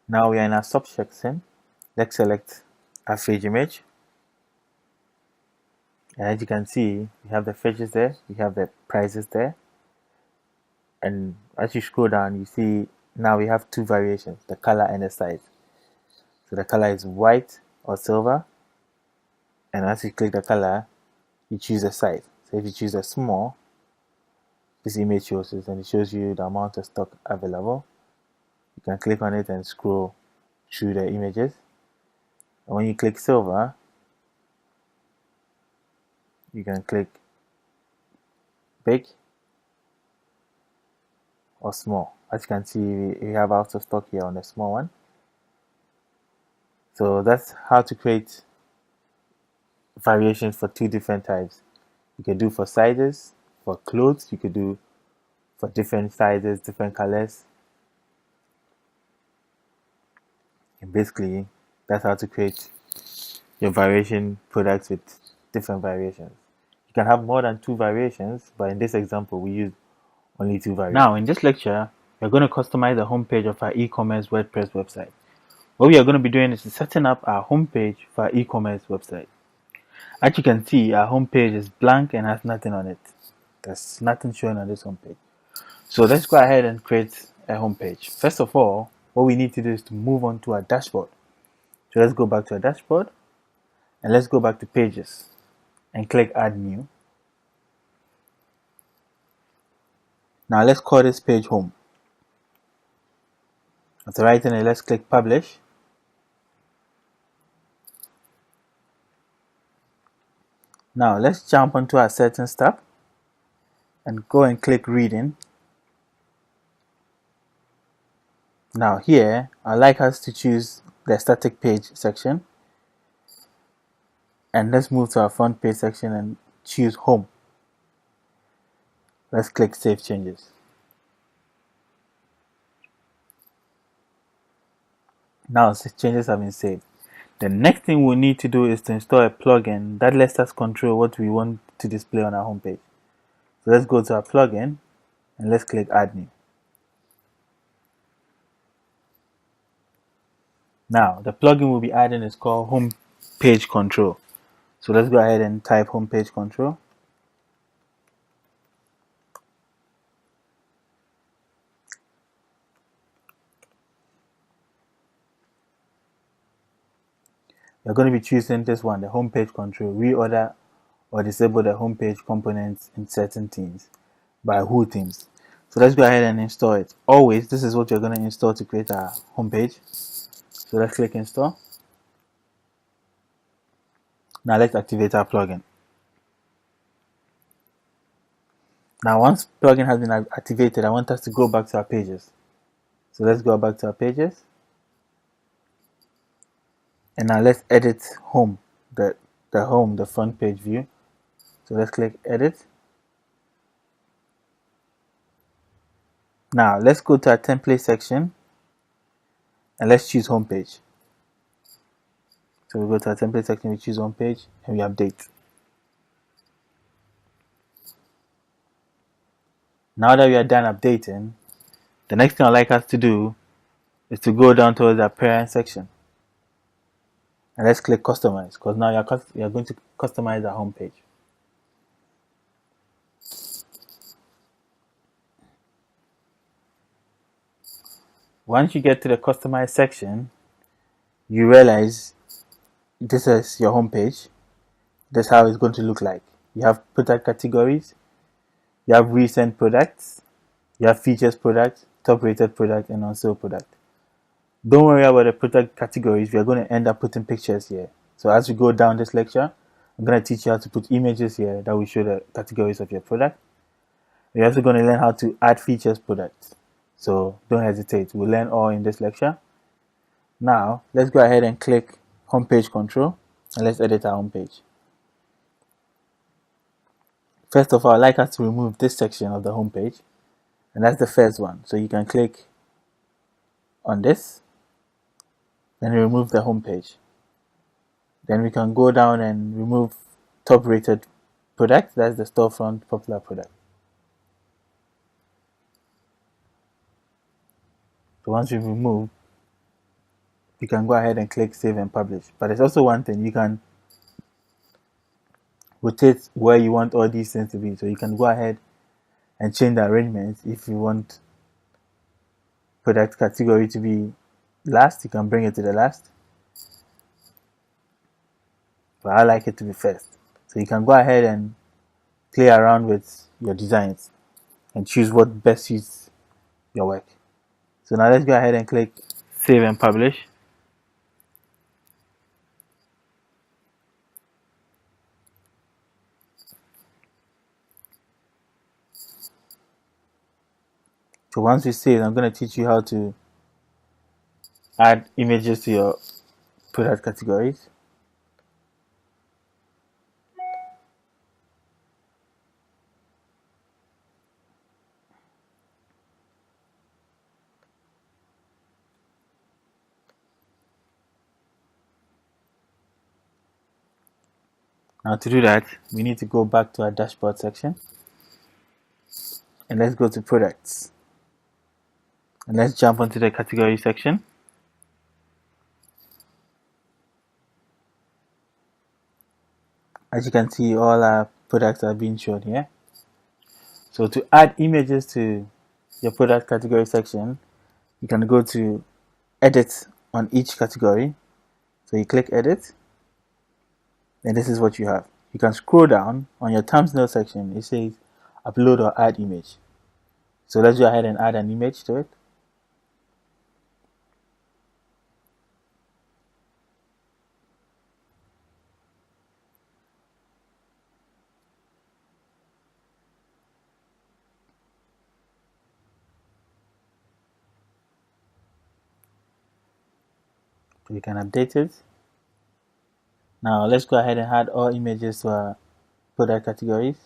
Now we are in our subsection. Let's select our page image. And as you can see, we have the pages there, we have the prices there. And as you scroll down, you see now we have two variations, the color and the size. So the color is white or silver. And as you click the color, you choose the size. So if you choose a small, this image shows it and it shows you the amount of stock available. You can click on it and scroll through the images. And when you click silver, you can click big or small. As you can see, we have out of stock here on the small one. So that's how to create variations for two different types. You can do for sizes, for clothes, you could do for different sizes, different colors. And basically, that's how to create your variation products with different variations. You can have more than two variations, but in this example, we use only two variations. Now, in this lecture, we're going to customize the homepage of our e-commerce WordPress website. What we are going to be doing is setting up our homepage for our e-commerce website. As you can see, our homepage is blank and has nothing on it. There's nothing showing on this homepage. So let's go ahead and create a homepage. First of all, what we need to do is to move on to our dashboard. So let's go back to our dashboard and let's go back to pages and click add new. Now let's call this page home. After writing it, let's click publish. Now let's jump onto our settings tab and go and click reading. Now here, I'd like us to choose the static page section. And let's move to our front page section and choose home. Let's click save changes. Now changes have been saved. The next thing we need to do is to install a plugin that lets us control what we want to display on our homepage. So let's go to our plugin and let's click add new. Now the plugin we'll be adding is called home page control. So let's go ahead and type home page control. We're going to be choosing this one, the home page control, reorder or disable the home page components in certain themes by who themes. So let's go ahead and install it. Always, this is what you're going to install to create our home page. So let's click install. Now let's activate our plugin. Now once plugin has been activated, I want us to go back to our pages. So let's go back to our pages. And now let's edit home, the front page view. So let's click edit. Now let's go to our template section and let's choose home page. So we go to our template section, we choose home page and we update. Now that we are done updating, the next thing I'd like us to do is to go down towards our parent section. And let's click customize, because now you're going to customize our home page. Once you get to the customize section, you realize this is your home page. That's how it's going to look like. You have product categories, you have recent products, you have features product, top rated product, and on sale product. Don't worry about the product categories. We are going to end up putting pictures here. So as we go down this lecture, I'm going to teach you how to put images here that will show the categories of your product. We're also going to learn how to add features products. So don't hesitate. We'll learn all in this lecture. Now, let's go ahead and click home page control and let's edit our home page. First of all, I'd like us to remove this section of the home page. And that's the first one. So you can click on this, then remove the home page. Then we can go down and remove top rated product. That's the storefront popular product. So once we've removed, you can go ahead and click save and publish. But there's also one thing, you can rotate where you want all these things to be. So you can go ahead and change the arrangements. If you want product category to be last, you can bring it to the last. But I like it to be first. So you can go ahead and play around with your designs and choose what best suits your work. So now let's go ahead and click save and publish. So once we save, I'm going to teach you how to add images to your product categories. Now to do that, we need to go back to our dashboard section. And let's go to products. And let's jump onto the category section. As you can see, all our products are being shown here. So to add images to your product category section, you can go to edit on each category. So you click edit, and this is what you have. You can scroll down on your thumbnail section. It says upload or add image. So let's go ahead and add an image to it. So you can update it. Now let's go ahead and add all images to our product categories.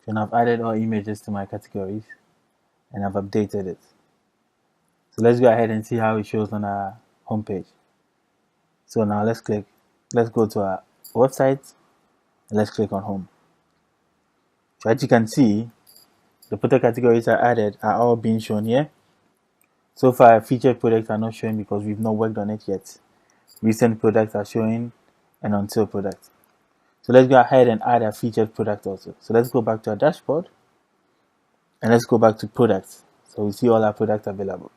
And I've added all images to my categories and I've updated it. So let's go ahead and see how it shows on our homepage. So now let's go to our website and let's click on home. So as you can see, the product categories are added are all being shown here. So far, featured products are not showing because we've not worked on it yet. Recent products are showing and until products. So let's go ahead and add a featured product also. So let's go back to our dashboard and let's go back to products. So we see all our products available.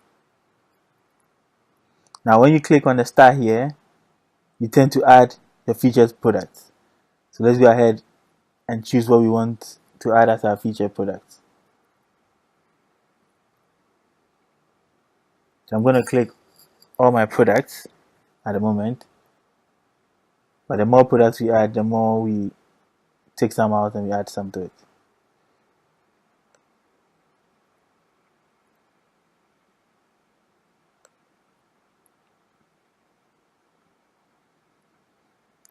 Now when you click on the star here, you tend to add the featured products. So let's go ahead and choose what we want to add as our featured products. So I'm going to click all my products at the moment. But the more products we add, the more we take some out and we add some to it.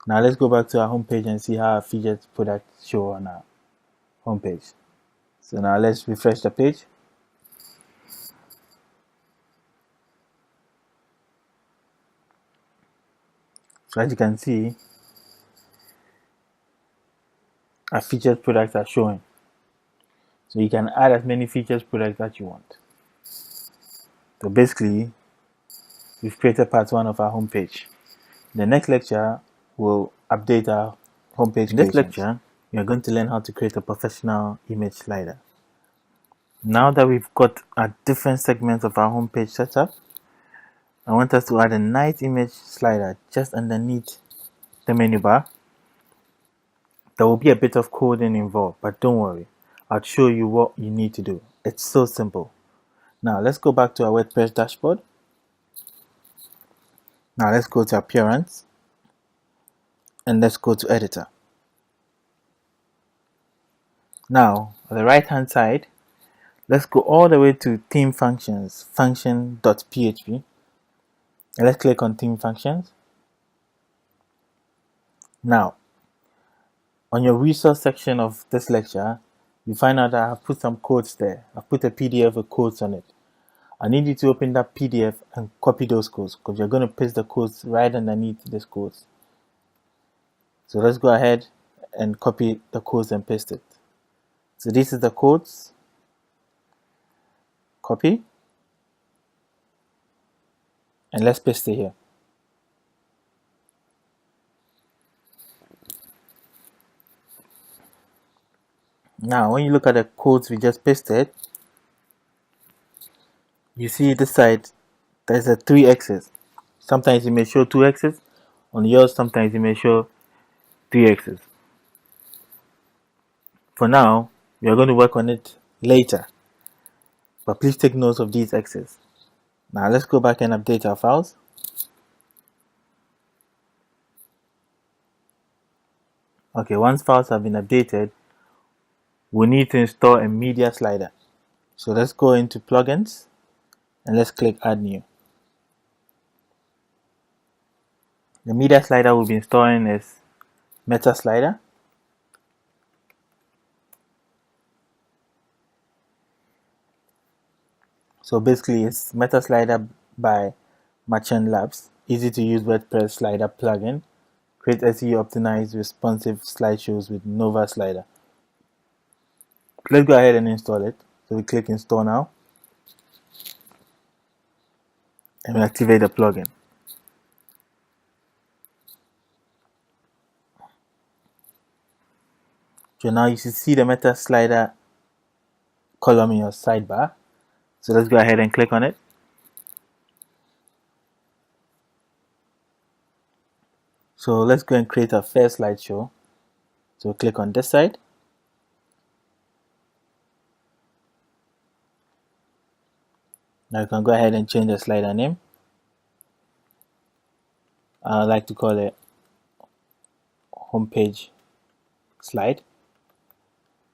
Now let's go back to our homepage and see how our featured products show on our homepage. So now let's refresh the page. So as you can see, our featured products are showing. So you can add as many featured products that you want. So basically, we've created part 1 of our homepage. The next lecture will update our homepage. In this lecture, we are going to learn how to create a professional image slider. Now that we've got our different segments of our homepage set up, I want us to add a nice image slider just underneath the menu bar. There will be a bit of coding involved, but don't worry, I'll show you what you need to do. It's so simple. Now let's go back to our WordPress dashboard. Now let's go to Appearance and let's go to Editor. Now on the right hand side, let's go all the way to Theme Functions, function.php, and let's click on Theme Functions. Now on your resource section of this lecture, you find out that I've put some codes there. I've put a PDF with codes on it. I need you to open that PDF and copy those codes, because you're going to paste the codes right underneath these codes. So let's go ahead and copy the codes and paste it. So this is the codes. Copy. And let's paste it here. Now, when you look at the codes we just pasted, you see this side, there's a 3 X's. Sometimes it may show 2 X's. On yours, sometimes it may show 3 X's. For now, we are going to work on it later. But please take notes of these X's. Now let's go back and update our files. Okay, once files have been updated, we need to install a media slider. So let's go into plugins and let's click add new. The media slider we'll be installing is Meta Slider. So basically it's Meta Slider by Merchant Labs. Easy to use WordPress slider plugin. Create SEO optimized responsive slideshows with Nova Slider. Let's go ahead and install it. So we click install now. And we activate the plugin. So now you should see the Meta Slider column in your sidebar. So let's go ahead and click on it. So let's go and create our first slideshow. So click on this side. Now you can go ahead and change the slider name. I like to call it homepage slide.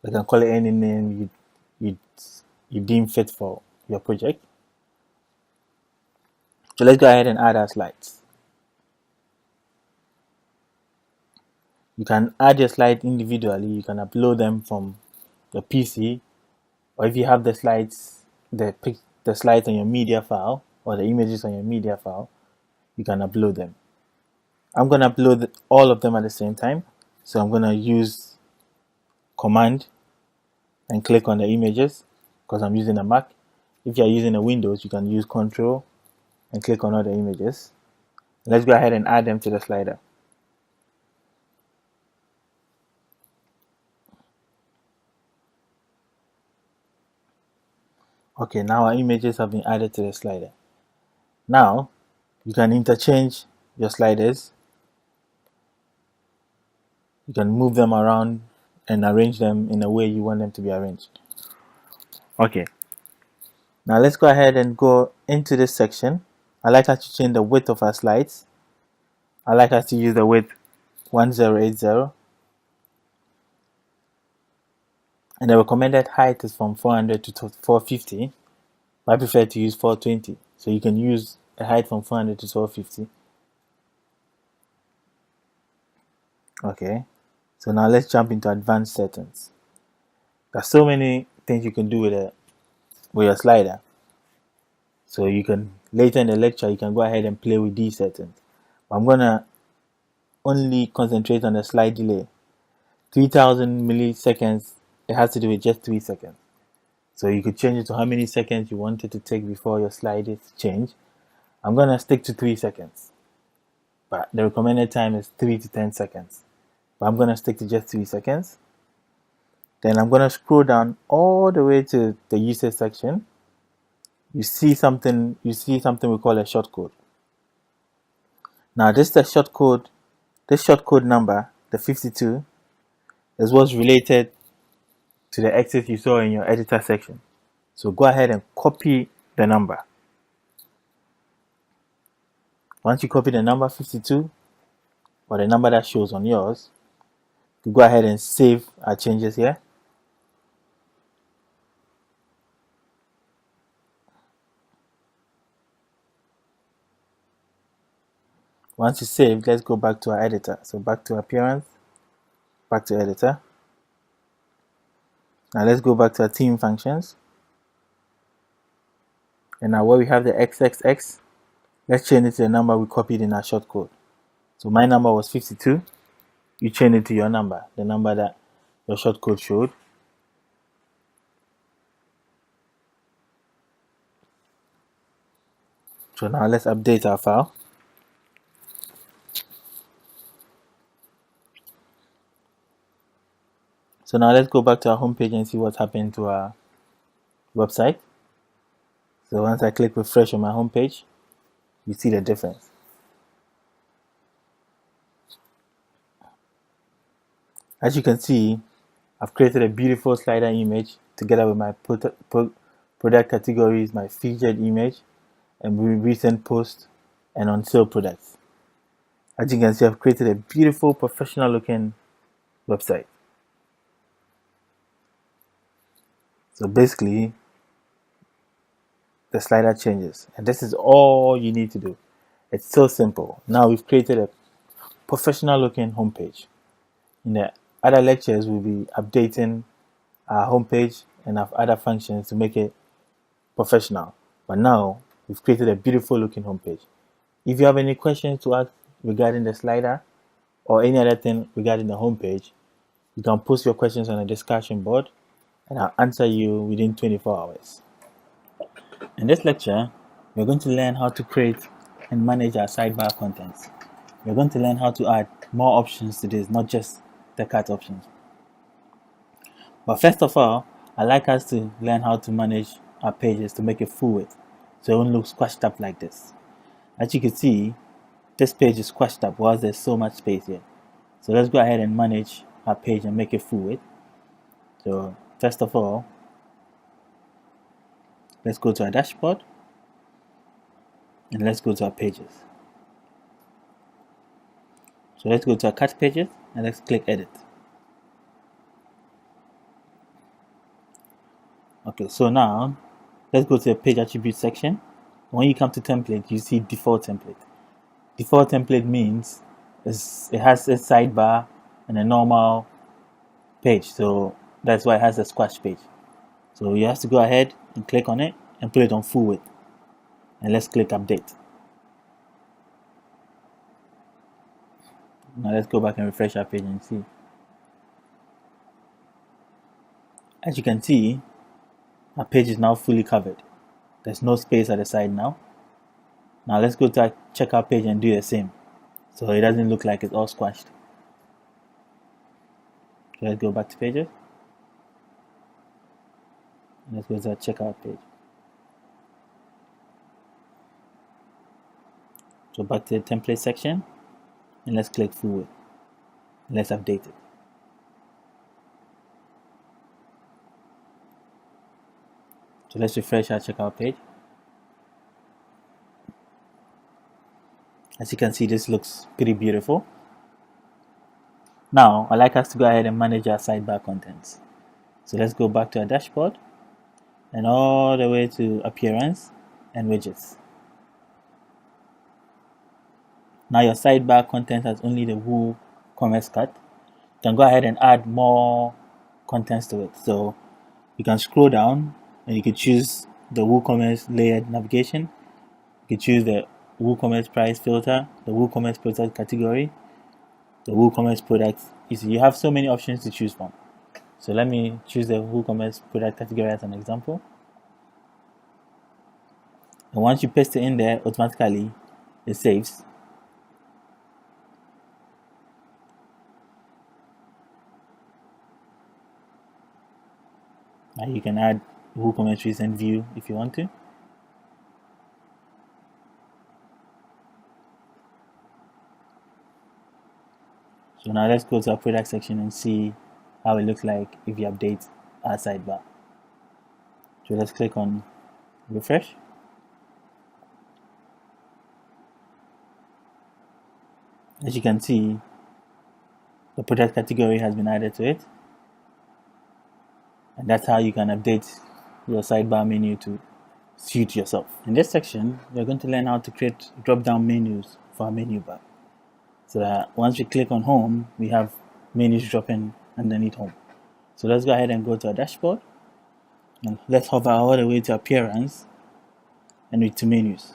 You can call it any name you deem fit for your project. So let's go ahead and add our slides. You can add your slides individually. You can upload them from your PC, or if you have the slides, the slides on your media file or the images on your media file, you can upload them. I'm going to upload all of them at the same time. So I'm going to use Command and click on the images because I'm using a Mac. If you're using a Windows, you can use Control and click on all the images. Let's go ahead and add them to the slider. Okay, now our images have been added to the slider. Now, you can interchange your sliders. You can move them around and arrange them in a way you want them to be arranged. Okay, now let's go ahead and go into this section. I like us to change the width of our slides. I like us to use the width 1080. And the recommended height is from 400 to 450. I prefer to use 420. So you can use a height from 400 to 450. Okay. So now let's jump into advanced settings. There's so many things you can do with your slider. So you can, later in the lecture, you can go ahead and play with these settings. I'm going to only concentrate on the slide delay. 3000 milliseconds, it has to do with just 3 seconds. So you could change it to how many seconds you want it to take before your slide is changed. I'm going to stick to 3 seconds. But the recommended time is 3 to 10 seconds. But I'm going to stick to just 3 seconds. Then I'm going to scroll down all the way to the usage section. You see something we call a shortcode. Now this is the shortcode. This shortcode number, the 52, is what's related to the exit you saw in your editor section. So go ahead and copy the number. Once you copy the number 52, or the number that shows on yours, you go ahead and save our changes here. Once you save, let's go back to our editor. So back to appearance, back to editor. Now let's go back to our theme functions. And now where we have the XXX, let's change it to the number we copied in our shortcode. So my number was 52. You change it to your number, the number that your shortcode showed. So now let's update our file. So now let's go back to our home page and see what's happened to our website. So once I click refresh on my home page, you see the difference. As you can see, I've created a beautiful slider image together with my product categories, my featured image, and recent post and on sale products. As you can see, I've created a beautiful professional looking website. So basically, the slider changes, and this is all you need to do. It's so simple. Now we've created a professional looking homepage. In the other lectures, we'll be updating our homepage and our other functions to make it professional. But now we've created a beautiful looking homepage. If you have any questions to ask regarding the slider or any other thing regarding the homepage, you can post your questions on a discussion board and I'll answer you within 24 hours. In this lecture, we're going to learn how to create and manage our sidebar contents. We're going to learn how to add more options to this, not just the cart options. But first of all, I'd like us to learn how to manage our pages to make it full width, so it won't look squashed up like this. As you can see, this page is squashed up whilst there's so much space here. So let's go ahead and manage our page and make it full width. So first of all, let's go to our dashboard and let's go to our pages. So let's go to our cart pages and let's click edit. Okay, so now let's go to the page attributes section. When you come to template, you see default template. Default template means it has a sidebar and a normal page, so that's why it has a squash page. So you have to go ahead and click on it and put it on full width. And let's click update. Now let's go back and refresh our page and see. As you can see, our page is now fully covered. There's no space at the side now. Now let's go to our checkout page and do the same, so it doesn't look like it's all squashed. So let's go back to pages. Let's go to our checkout page. So back to the template section and let's click full width. Let's update it. So let's refresh our checkout page. As you can see, this looks pretty beautiful. Now, I'd like us to go ahead and manage our sidebar contents. So let's go back to our dashboard and all the way to appearance and widgets. Now your sidebar content has only the WooCommerce cart. You can go ahead and add more contents to it. So you can scroll down and you can choose the WooCommerce layered navigation. You can choose the WooCommerce price filter, the WooCommerce product category, the WooCommerce products. You have so many options to choose from. So let me choose the WooCommerce product category as an example. And once you paste it in there, automatically it saves. Now you can add WooCommerce recent view if you want to. So now let's go to our product section and see how it looks like if you update our sidebar. So let's click on refresh. As you can see, the product category has been added to it, and that's how you can update your sidebar menu to suit yourself. In this section, we're going to learn how to create drop-down menus for our menu bar, so that once we click on home, we have menus dropping underneath home. So let's go ahead and go to our dashboard, and let's hover all the way to appearance and to menus.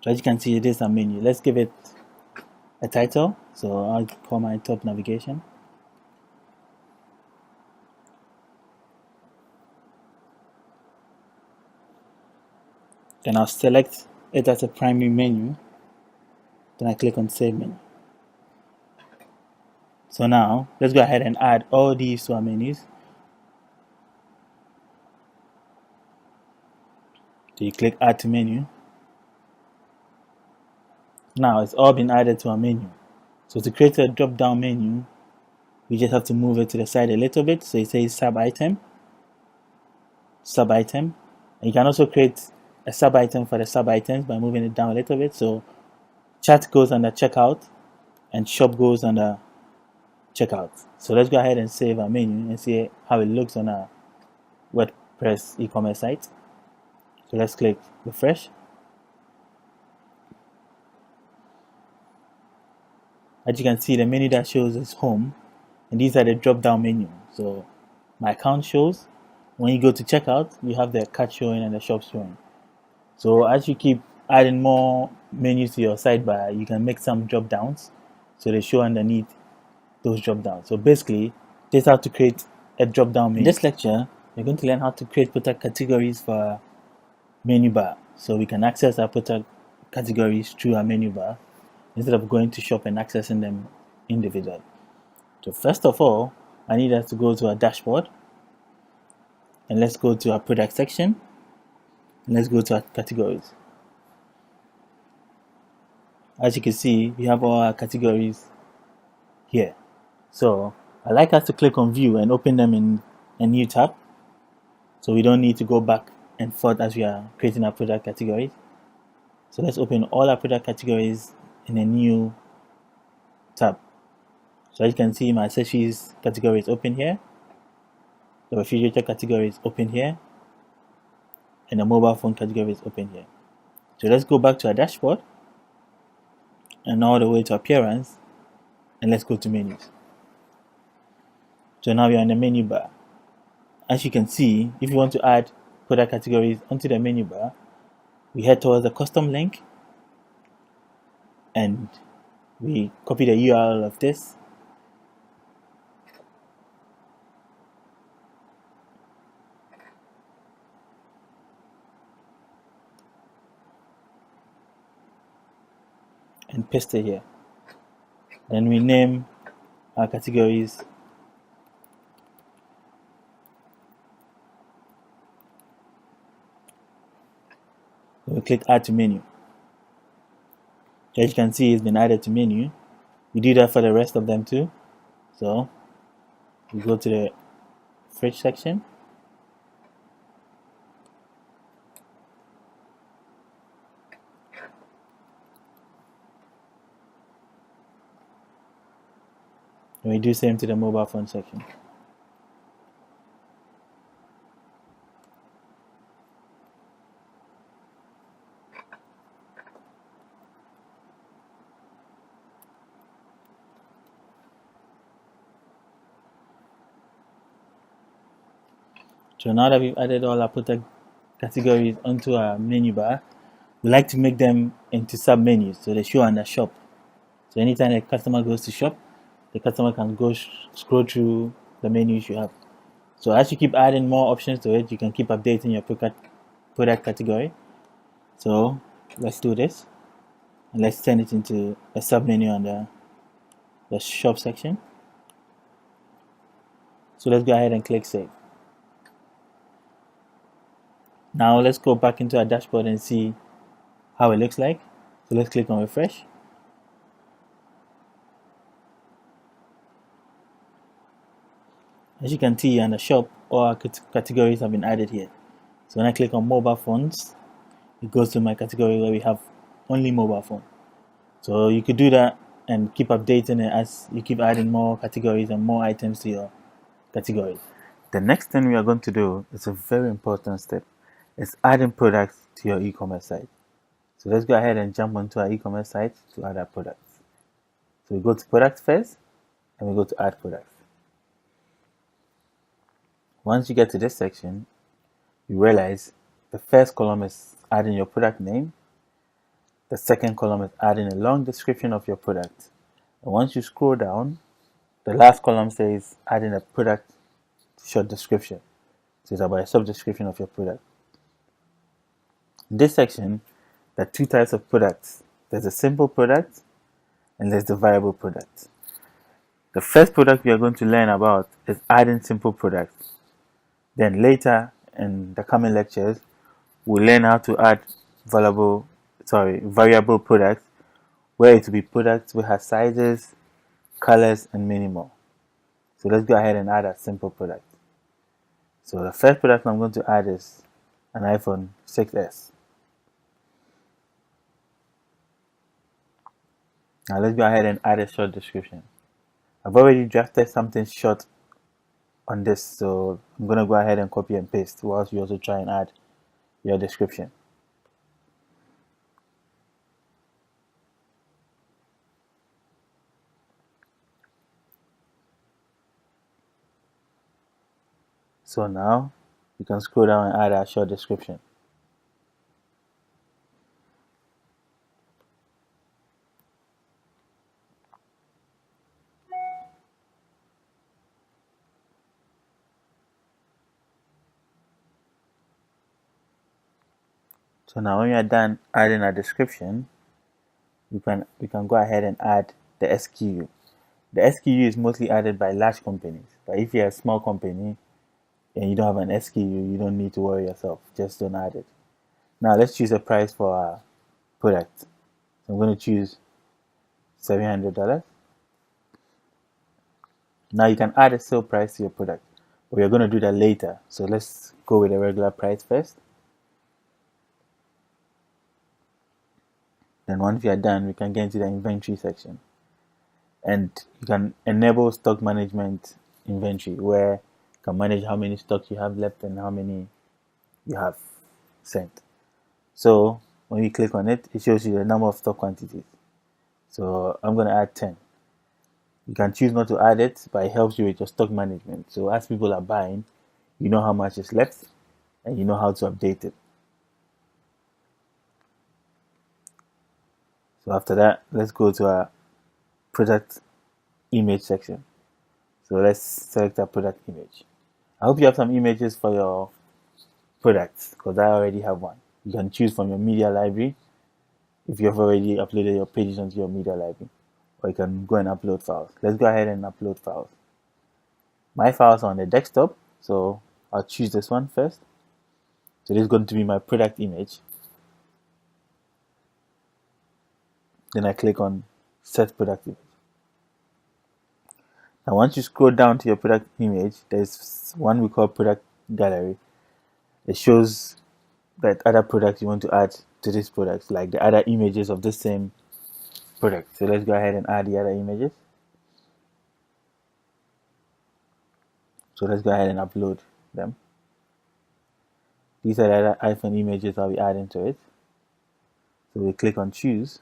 So as you can see, it is a menu. Let's give it a title. So I'll call my top navigation. Then I'll select it as a primary menu. Then I click on Save Menu. So now let's go ahead and add all these to our menus. So you click Add to Menu. Now it's all been added to our menu. So to create a drop-down menu, we just have to move it to the side a little bit. So it says sub-item. And you can also create a sub-item for the sub-items by moving it down a little bit. So chat goes under checkout and shop goes under checkout. So let's go ahead and save our menu and see how it looks on our WordPress e-commerce site. So let's click refresh. As you can see, the menu that shows is home, and these are the drop-down menu. So my account shows. When you go to checkout, you have the cart showing and the shop showing. So as you keep adding more menus to your sidebar, you can make some drop-downs so they show underneath those drop-downs. So basically, this is how to create a drop-down menu. In this lecture, we're going to learn how to create product categories for our menu bar, so we can access our product categories through our menu bar instead of going to shop and accessing them individually. So first of all, I need us to go to our dashboard, and let's go to our product section, and let's go to our categories. As you can see, we have all our categories here. So I like us to click on view and open them in a new tab, so we don't need to go back and forth as we are creating our product categories. So let's open all our product categories in a new tab. So as you can see, my accessories category is open here, the refrigerator category is open here, and the mobile phone category is open here. So let's go back to our dashboard and all the way to appearance, and let's go to menus. So now we are in the menu bar. As you can see, if you want to add product categories onto the menu bar, we head towards the custom link and we copy the URL of this, and paste it here. Then we name our categories we click add to menu. As you can see, it's been added to menu. We do that for the rest of them too. So we go to the fridge section, and we do same to the mobile phone section. So now that we've added all our product categories onto our menu bar, we like to make them into sub-menus so they show under shop. So anytime a customer goes to shop, the customer can go scroll through the menus you have. So as you keep adding more options to it, you can keep updating your product category. So let's do this, and let's turn it into a sub-menu under the shop section. So let's go ahead and click save. Now let's go back into our dashboard and see how it looks like. So let's click on refresh. As you can see, on the shop, all our categories have been added here. So when I click on mobile phones, it goes to my category where we have only mobile phone. So you could do that and keep updating it as you keep adding more categories and more items to your categories. The next thing we are going to do is a very important step. It's adding products to your e-commerce site. So let's go ahead and jump onto our e-commerce site to add our products. So we go to products first and we go to add products. Once you get to this section, you realize the first column is adding your product name. The second column is adding a long description of your product. And once you scroll down, the last column says adding a product short description. So it's about a sub-description of your product. In this section, there are two types of products. There's a simple product and there's the variable product. The first product we are going to learn about is adding simple products. Then later in the coming lectures, we'll learn how to add variable products, where it will be products which have sizes, colors, and many more. So let's go ahead and add a simple product. So the first product I'm going to add is an iPhone 6s. Now let's go ahead and add a short description. I've already drafted something short on this, so I'm going to go ahead and copy and paste whilst you also try and add your description. So now you can scroll down and add a short description. So now when you are done adding a description, we can go ahead and add the SKU. The SKU is mostly added by large companies, but if you're a small company and you don't have an SKU, you don't need to worry yourself. Just don't add it. Now let's choose a price for our product. So I'm going to choose $700. Now you can add a sale price to your product, but we're going to do that later. So let's go with a regular price first. Then once we are done, we can get into the inventory section. And you can enable stock management inventory, where you can manage how many stocks you have left and how many you have sent. So when you click on it, it shows you the number of stock quantities. So I'm going to add 10. You can choose not to add it, but it helps you with your stock management. So as people are buying, you know how much is left and you know how to update it. So after that, let's go to our product image section. So let's select our product image. I hope you have some images for your products, because I already have one. You can choose from your media library if you have already uploaded your pages onto your media library, or you can go and upload files. Let's go ahead and upload files. My files are on the desktop, so I'll choose this one first. So this is going to be my product image. Then I click on set product image. Now once you scroll down to your product image, there's one we call product gallery. It shows that other products you want to add to this product, like the other images of the same product. So let's go ahead and add the other images. So let's go ahead and upload them. These are the other iPhone images I'll be adding to it. So we click on choose.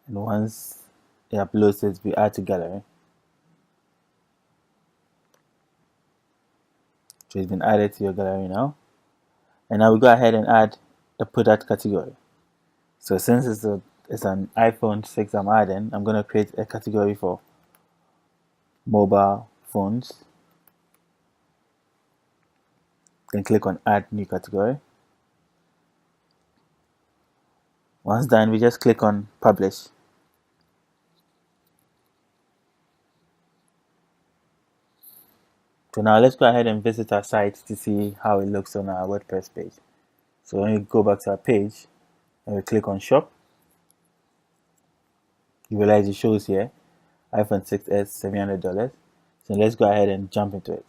And once it uploads it, we add to gallery. So it's been added to your gallery now. And now we go ahead and add a product category. So since it's an iPhone 6 I'm adding, I'm going to create a category for mobile phones. Then click on add new category. Once done, we just click on publish. So now let's go ahead and visit our site to see how it looks on our WordPress page. So when we go back to our page and we click on shop, you realize it shows here iPhone 6s $700. So let's go ahead and jump into it.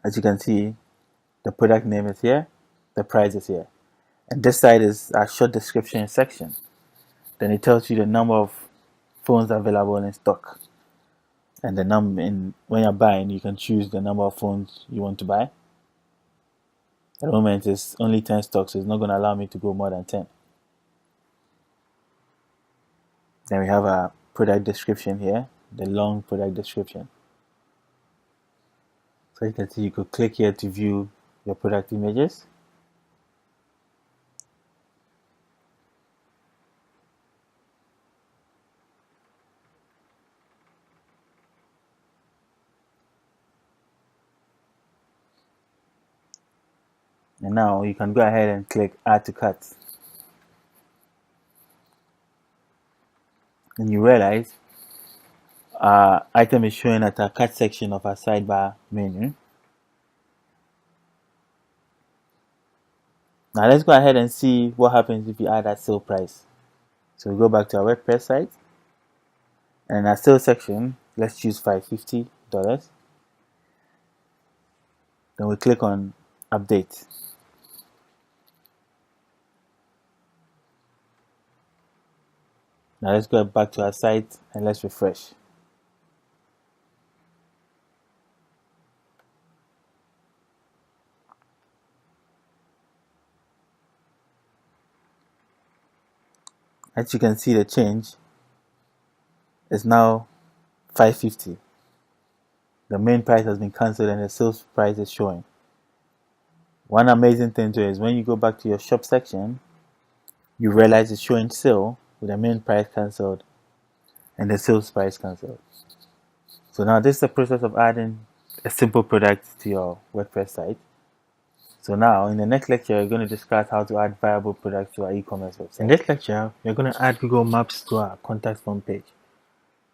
As you can see, the product name is here, the price is here, and this side is our short description section. Then it tells you the number of phones available in stock, and the number when you're buying, you can choose the number of phones you want to buy. At the moment, it's only 10 stocks, so it's not going to allow me to go more than 10. Then we have a product description here, the long product description. So you can see you could click here to view your product images. And now you can go ahead and click add to cart. And you realize our item is showing at our cart section of our sidebar menu. Now let's go ahead and see what happens if you add that sale price. So we go back to our WordPress site, and in our sale section, let's choose $550. Then we click on update. Now let's go back to our site and let's refresh. As you can see, the change is now $550. The main price has been cancelled and the sales price is showing. One amazing thing too is when you go back to your shop section, you realize it's showing sale with the main price cancelled and the sales price cancelled. So now this is the process of adding a simple product to your WordPress site. So now in the next lecture, we're going to discuss how to add viable products to our e-commerce website. In this lecture, we're going to add Google Maps to our contact form page.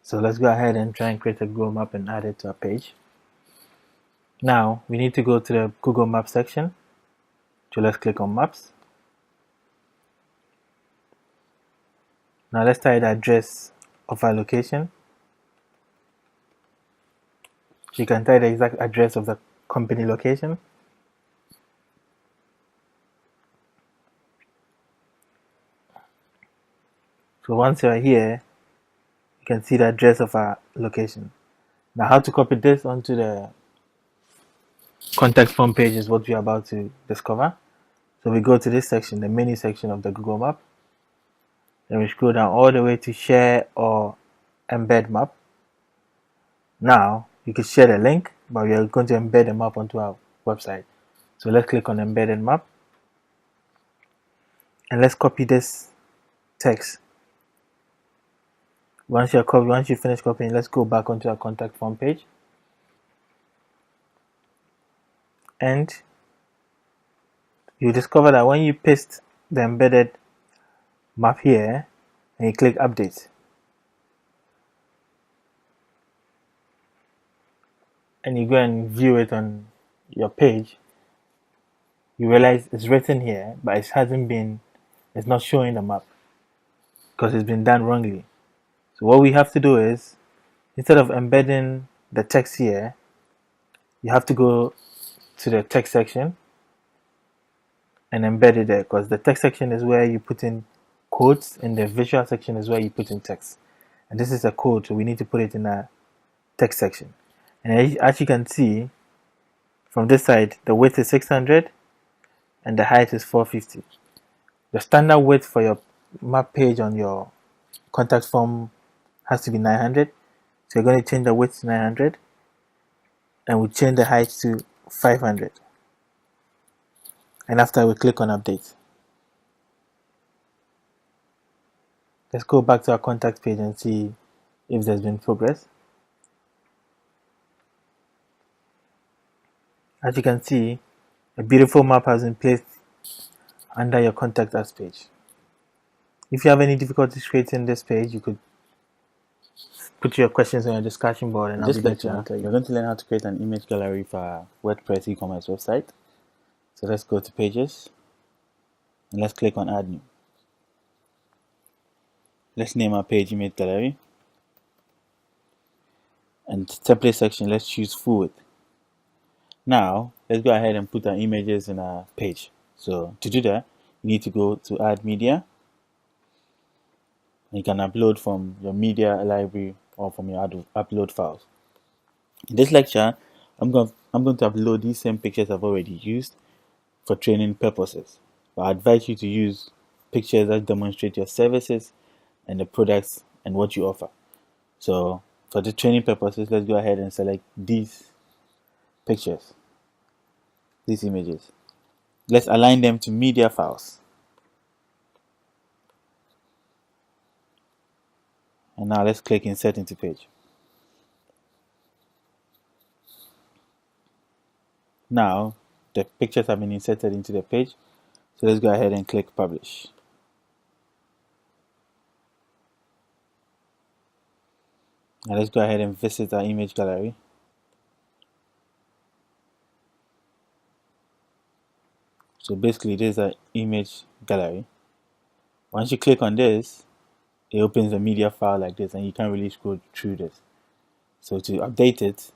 So let's go ahead and try and create a Google Map and add it to our page. Now we need to go to the Google Maps section. So let's click on Maps. Now let's type the address of our location. So you can type the exact address of the company location. So once you're here, you can see the address of our location. Now how to copy this onto the contact form page is what we're about to discover. So we go to this section, the menu section of the Google Map. Then we scroll down all the way to share or embed map. Now you can share the link, but we are going to embed the map onto our website. So let's click on embedded map. And let's copy this text. Once you finish copying, let's go back onto our contact form page. And you discover that when you paste the embedded map here and you click update, and you go and view it on your page, you realize it's written here, but it's not showing the map because it's been done wrongly. So what we have to do is, instead of embedding the text here, you have to go to the text section and embed it there, because the text section is where you put in codes and the visual section is where you put in text. And this is a code, so we need to put it in a text section. And as you can see, from this side, the width is 600 and the height is 450. The standard width for your map page on your contact form has to be 900. So you're going to change the width to 900 and we change the height to 500. And after we click on update. Let's go back to our contact page and see if there's been progress. As you can see, a beautiful map has been placed under your contact us page. If you have any difficulties creating this page, you could put your questions on your discussion board and I'll be there to answer you. We're going to learn how to create an image gallery for our WordPress e-commerce website. So let's go to pages and let's click on add new. Let's name our page image gallery. And template section, let's choose full width. Now, let's go ahead and put our images in our page. So to do that, you need to go to add media. You can upload from your media library or from your upload files. In this lecture, I'm going to upload these same pictures I've already used for training purposes. But I advise you to use pictures that demonstrate your services and the products and what you offer. So for the training purposes, let's go ahead and select these pictures, these images. Let's align them to media files. And now let's click insert into page. Now the pictures have been inserted into the page. So let's go ahead and click publish. Now let's go ahead and visit our image gallery. So basically this is our image gallery. Once you click on this, it opens a media file like this and you can't really scroll through this. So to update it,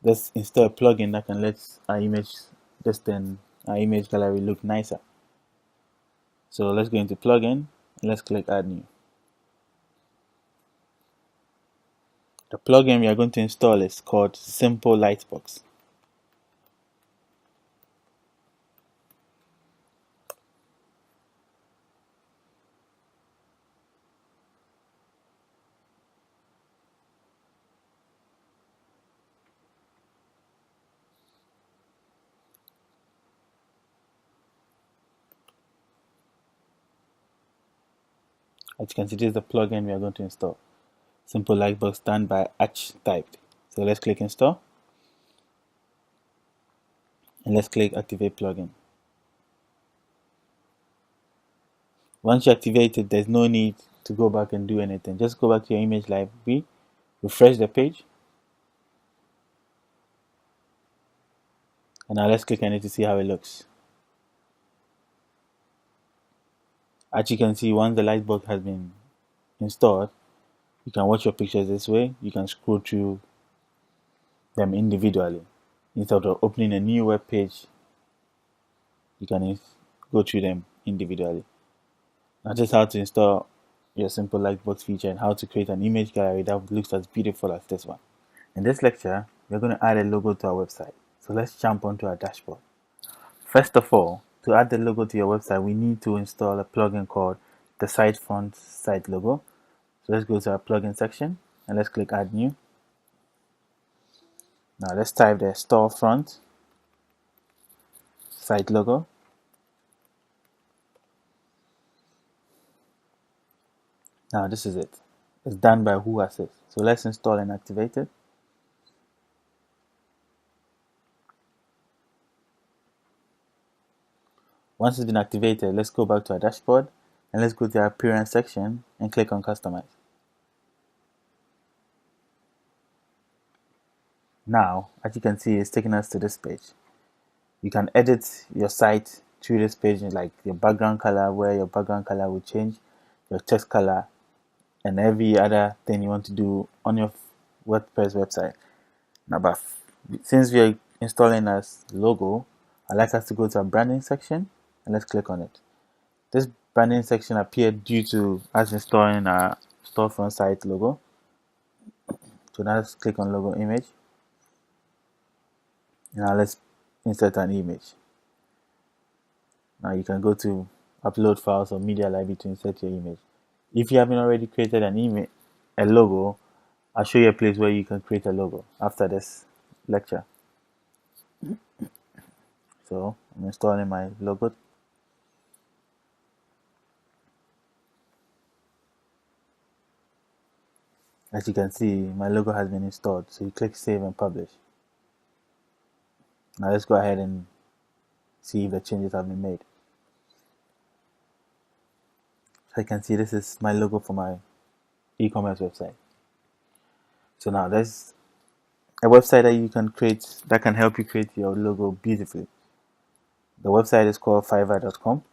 let's install a plugin that can let our image gallery look nicer. So let's go into plugin and let's click add new. The plugin we are going to install is called Simple Lightbox. As you can see, this is the plugin we are going to install. Simple Lightbox done by 𝐒𝐸𝐥𝐿. So let's click install. And let's click activate plugin. Once you activate it, there's no need to go back and do anything. Just go back to your image library, refresh the page. And now let's click on it to see how it looks. As you can see, once the Lightbox has been installed, you can watch your pictures this way. You can scroll through them individually. Instead of opening a new web page, you can go through them individually. Now just how to install your Simple Lightbox feature and how to create an image gallery that looks as beautiful as this one. In this lecture, we're going to add a logo to our website. So let's jump onto our dashboard. First of all, to add the logo to your website, we need to install a plugin called the Site Front Site Logo. So let's go to our plugin section and let's click add new. Now let's type the storefront site logo. Now this is it. It's done by 𝐿𝐴. So let's install and activate it. Once it's been activated, let's go back to our dashboard and let's go to our appearance section and click on customize. Now, as you can see, it's taking us to this page. You can edit your site through this page, like your background color, where your background color will change, your text color, and every other thing you want to do on your WordPress website. Now, but since we are installing as logo, I'd like us to go to our branding section and let's click on it. This branding section appeared due to us installing our storefront site logo. So now let's click on logo image. Now let's insert an image. Now you can go to upload files or media library to insert your image. If you haven't already created a logo, I'll show you a place where you can create a logo after this lecture. So I'm installing my logo. As you can see, my logo has been installed. So you click save and publish. Now let's go ahead and see if the changes have been made. So you can see this is my logo for my e-commerce website. So now there's a website that you can create that can help you create your logo beautifully. The website is called Fiverr.com.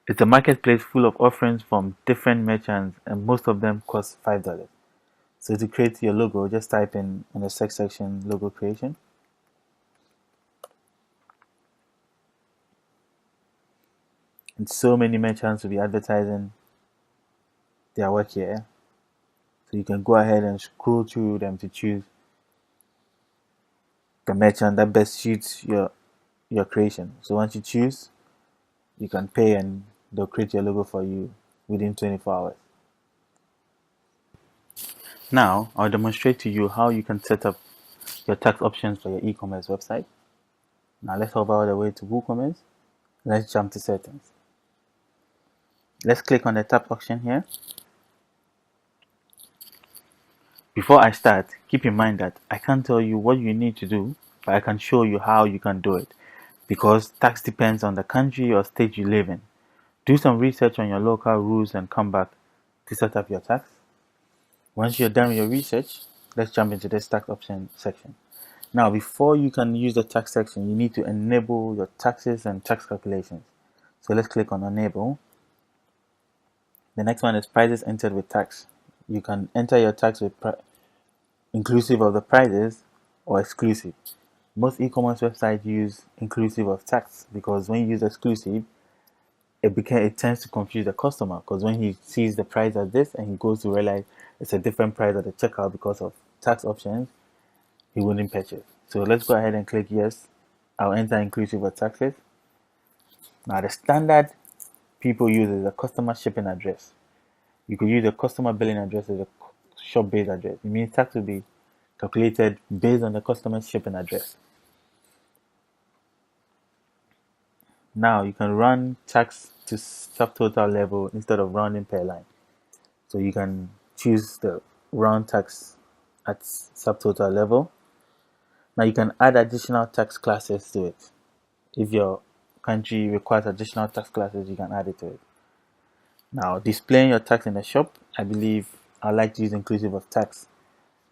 It's a marketplace full of offerings from different merchants, and most of them cost $5. So to create your logo, just type in the search section logo creation. And so many merchants will be advertising their work here. So you can go ahead and scroll through them to choose the merchant that best suits your creation. So once you choose, you can pay and they'll create your logo for you within 24 hours. Now, I'll demonstrate to you how you can set up your tax options for your e-commerce website. Now let's hover all the way to WooCommerce. Let's jump to settings. Let's click on the tax option here. Before I start, keep in mind that I can't tell you what you need to do, but I can show you how you can do it, because tax depends on the country or state you live in. Do some research on your local rules and come back to set up your tax. Once you're done with your research, let's jump into this tax option section. Now, before you can use the tax section, you need to enable your taxes and tax calculations. So let's click on enable. The next one is prices entered with tax. You can enter your tax with inclusive of the prices or exclusive. Most e-commerce websites use inclusive of tax, because when you use exclusive, it tends to confuse the customer, because when he sees the price as this and he goes to realize it's a different price at the checkout because of tax options, he wouldn't purchase. So let's go ahead and click yes. I'll enter inclusive of taxes. Now the standard people use is a customer shipping address. You could use a customer billing address as a shop-based address. It means tax will be calculated based on the customer's shipping address. Now you can run tax to subtotal level instead of rounding per line. So you can choose the round tax at subtotal level. Now you can add additional tax classes to it. If your country requires additional tax classes, you can add it to it. Now, displaying your tax in the shop, I believe I like to use inclusive of tax,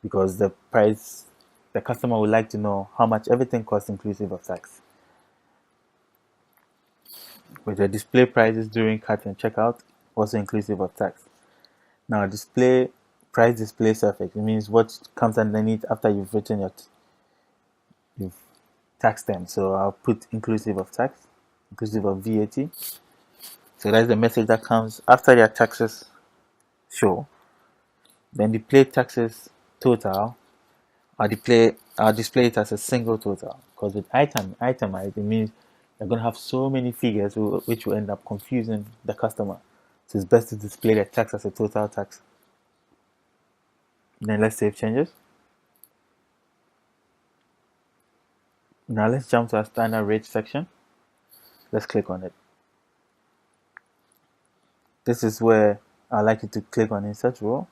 because the customer would like to know how much everything costs inclusive of tax. With the display prices during cart and checkout, also inclusive of tax. Now, price display suffix, it means what comes underneath after you've written you've taxed them. So I'll put inclusive of tax, inclusive of VAT. So that's the message that comes after your taxes show. Then display taxes total. I'll display it as a single total, because with itemized, it means you're going to have so many figures which will end up confusing the customer. So it's best to display the tax as a total tax. Then let's save changes. Now let's jump to our standard rate section. Let's click on it. This is where I like you to click on insert row.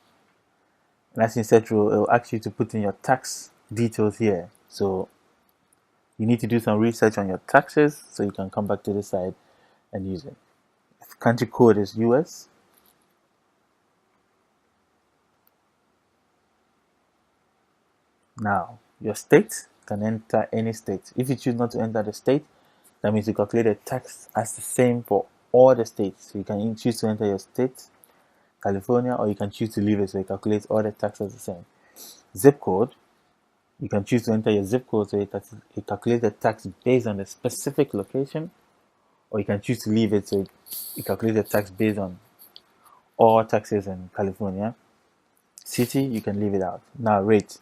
And as insert row, it will ask you to put in your tax details here. So you need to do some research on your taxes so you can come back to this side and use it. If country code is US. Now, your state, can enter any state. If you choose not to enter the state, that means you calculate the tax as the same for all the states. So you can choose to enter your state, California, or you can choose to leave it so it calculates all the taxes the same. Zip code, you can choose to enter your zip code so it calculates the tax based on the specific location, or you can choose to leave it so it calculates the tax based on all taxes in California. City, you can leave it out. Now rate,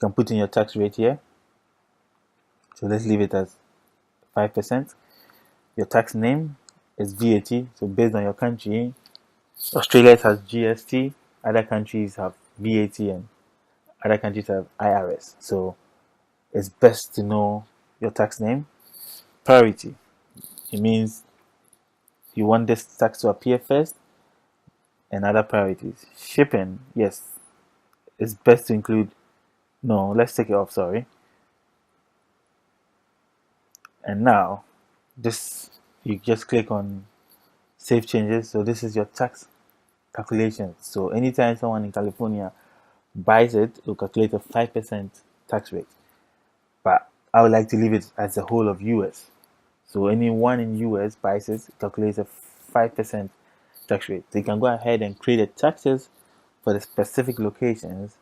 you can put in your tax rate here. So let's leave it as 5%. Your tax name is VAT, so based on your country, Australia has GST, other countries have VAT, and other countries have IRS. So it's best to know your tax name. Priority, it means you want this tax to appear first, and other priorities. Shipping, yes, it's best to include. No, let's take it off, sorry. And now, this you just click on Save Changes. So this is your tax calculations. So anytime someone in California buys it, it will calculate a 5% tax rate. But I would like to leave it as the whole of US. So anyone in US buys it, calculates a 5% tax rate. So you can go ahead and create the taxes for the specific locations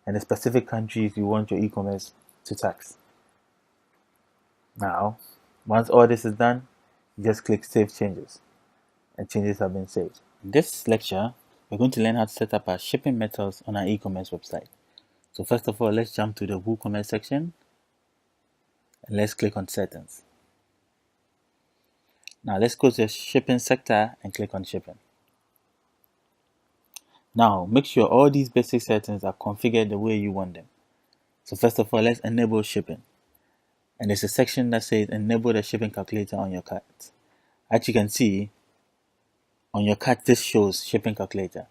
and the specific countries you want your e-commerce to tax. Now, once all this is done, you just click Save Changes, and changes have been saved. In this lecture, we're going to learn how to set up our shipping methods on our e-commerce website. So first of all, let's jump to the WooCommerce section and let's click on Settings. Now let's go to the shipping sector and click on Shipping. Now make sure all these basic settings are configured the way you want them. So first of all, let's enable shipping. And there's a section that says enable the shipping calculator on your cart. As you can see, on your cart this shows shipping calculator.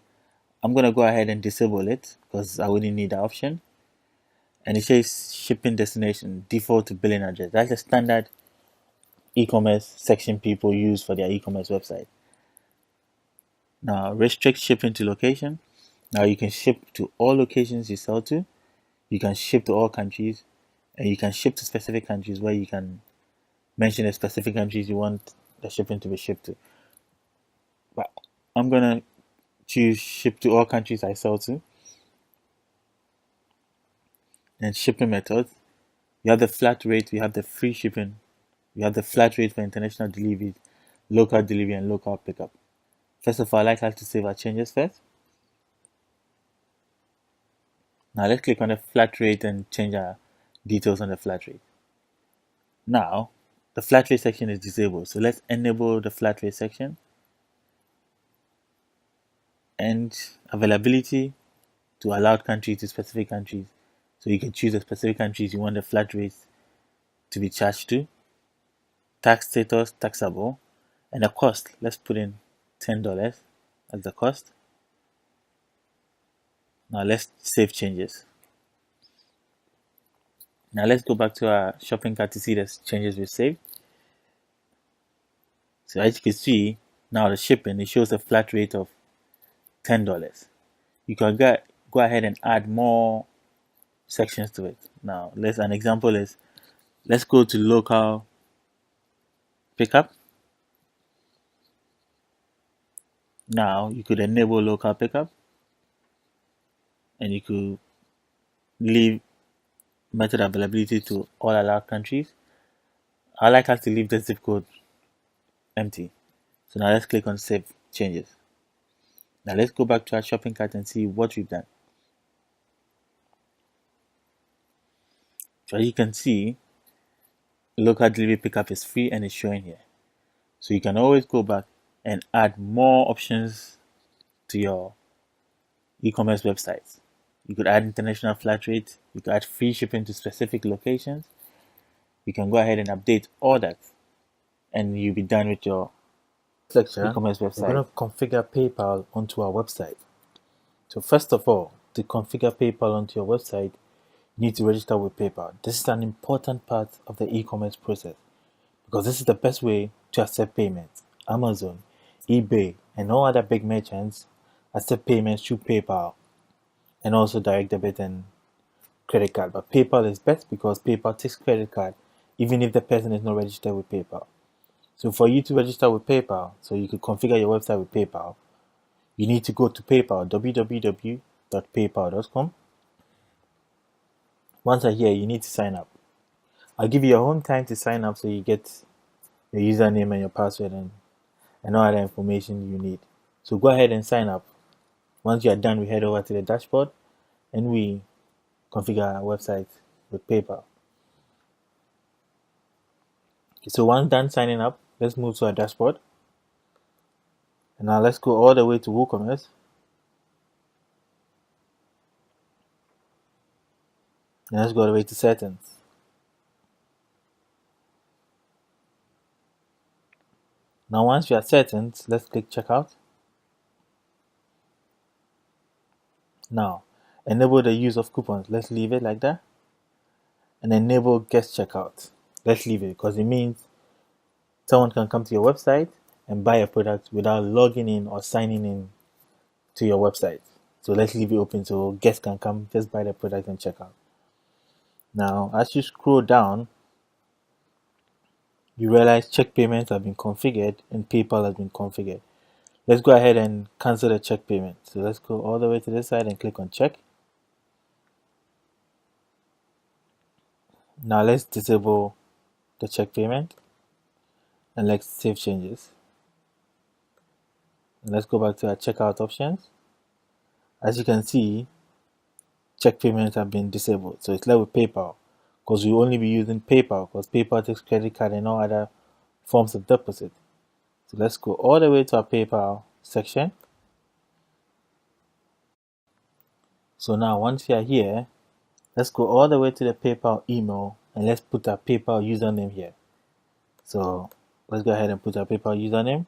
I'm going to go ahead and disable it because I wouldn't need that option. And it says shipping destination, default to billing address. That's the standard e-commerce section people use for their e-commerce website. Now restrict shipping to location. Now you can ship to all locations you sell to. You can ship to all countries, and you can ship to specific countries where you can mention the specific countries you want the shipping to be shipped to. But I'm gonna choose ship to all countries I sell to. And shipping methods, you have the flat rate, you have the free shipping, you have the flat rate for international delivery, local delivery, and local pickup. First of all, I'd like us to save our changes first. Now let's click on the flat rate and change our details on the flat rate. Now, the flat rate section is disabled, so let's enable the flat rate section. And availability to allowed countries to specific countries. So you can choose the specific countries you want the flat rates to be charged to. Tax status, taxable. And the cost, let's put in $10 as the cost. Now let's save changes. Now let's go back to our shopping cart to see the changes we saved. So as you can see, now the shipping, it shows a flat rate of $10. You can go ahead and add more sections to it. Now an example is, let's go to local pickup. Now you could enable local pickup, and you could leave method availability to all allowed countries. I like us to leave the zip code empty. So now let's click on Save Changes. Now let's go back to our shopping cart and see what we've done. So as you can see, local delivery pickup is free and it's showing here. So you can always go back and add more options to your e-commerce websites. You could add international flat rate, you could add free shipping to specific locations. You can go ahead and update all that, and you'll be done with your e-commerce website. We're going to configure PayPal onto our website. So first of all, to configure PayPal onto your website, you need to register with PayPal. This is an important part of the e-commerce process because this is the best way to accept payments. Amazon, eBay, and all other big merchants accept payments through PayPal and also direct debit and credit card. But PayPal is best because PayPal takes credit card even if the person is not registered with PayPal. So for you to register with PayPal, so you could configure your website with PayPal, you need to go to PayPal, www.paypal.com. Once you're here, you need to sign up. I'll give you your own time to sign up so you get your username and your password and all other information you need. So go ahead and sign up. Once you are done, we head over to the dashboard and we configure our website with PayPal. So once done signing up, let's move to our dashboard. And now let's go all the way to WooCommerce. And let's go all the way to settings. Now once you are settings, let's click checkout. Now, enable the use of coupons. Let's leave it like that. And enable guest checkout. Let's leave it because it means someone can come to your website and buy a product without logging in or signing in to your website. So let's leave it open so guests can come, just buy the product and check out. Now, as you scroll down, you realize check payments have been configured and PayPal has been configured. Let's go ahead and cancel the check payment. So let's go all the way to this side and click on check. Now let's disable the check payment and let's save changes. And let's go back to our checkout options. As you can see, check payments have been disabled. So it's left with PayPal because we'll only be using PayPal because PayPal takes credit card and all other forms of deposit. So let's go all the way to our PayPal section. So now once you are here, let's go all the way to the PayPal email and let's put our PayPal username here. So let's go ahead and put our PayPal username.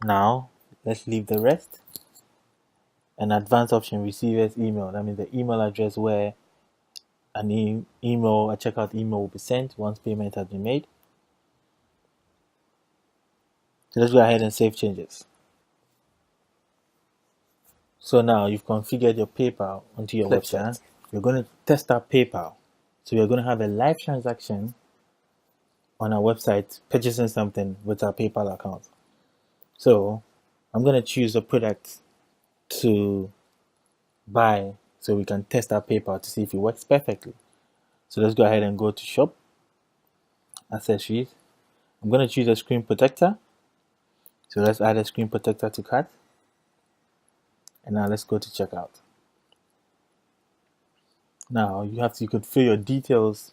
Now let's leave the rest. An advanced option, receiver's email. That means the email address where an email, a checkout email will be sent once payment has been made. So let's go ahead and save changes. So now you've configured your PayPal onto your website. You're going to test out PayPal. So you're going to have a live transaction on our website purchasing something with our PayPal account. So I'm going to choose a product to buy so we can test our PayPal to see if it works perfectly. So let's go ahead and go to shop, accessories. I'm going to choose a screen protector. So let's add a screen protector to cart. And now let's go to checkout. Now you could fill your details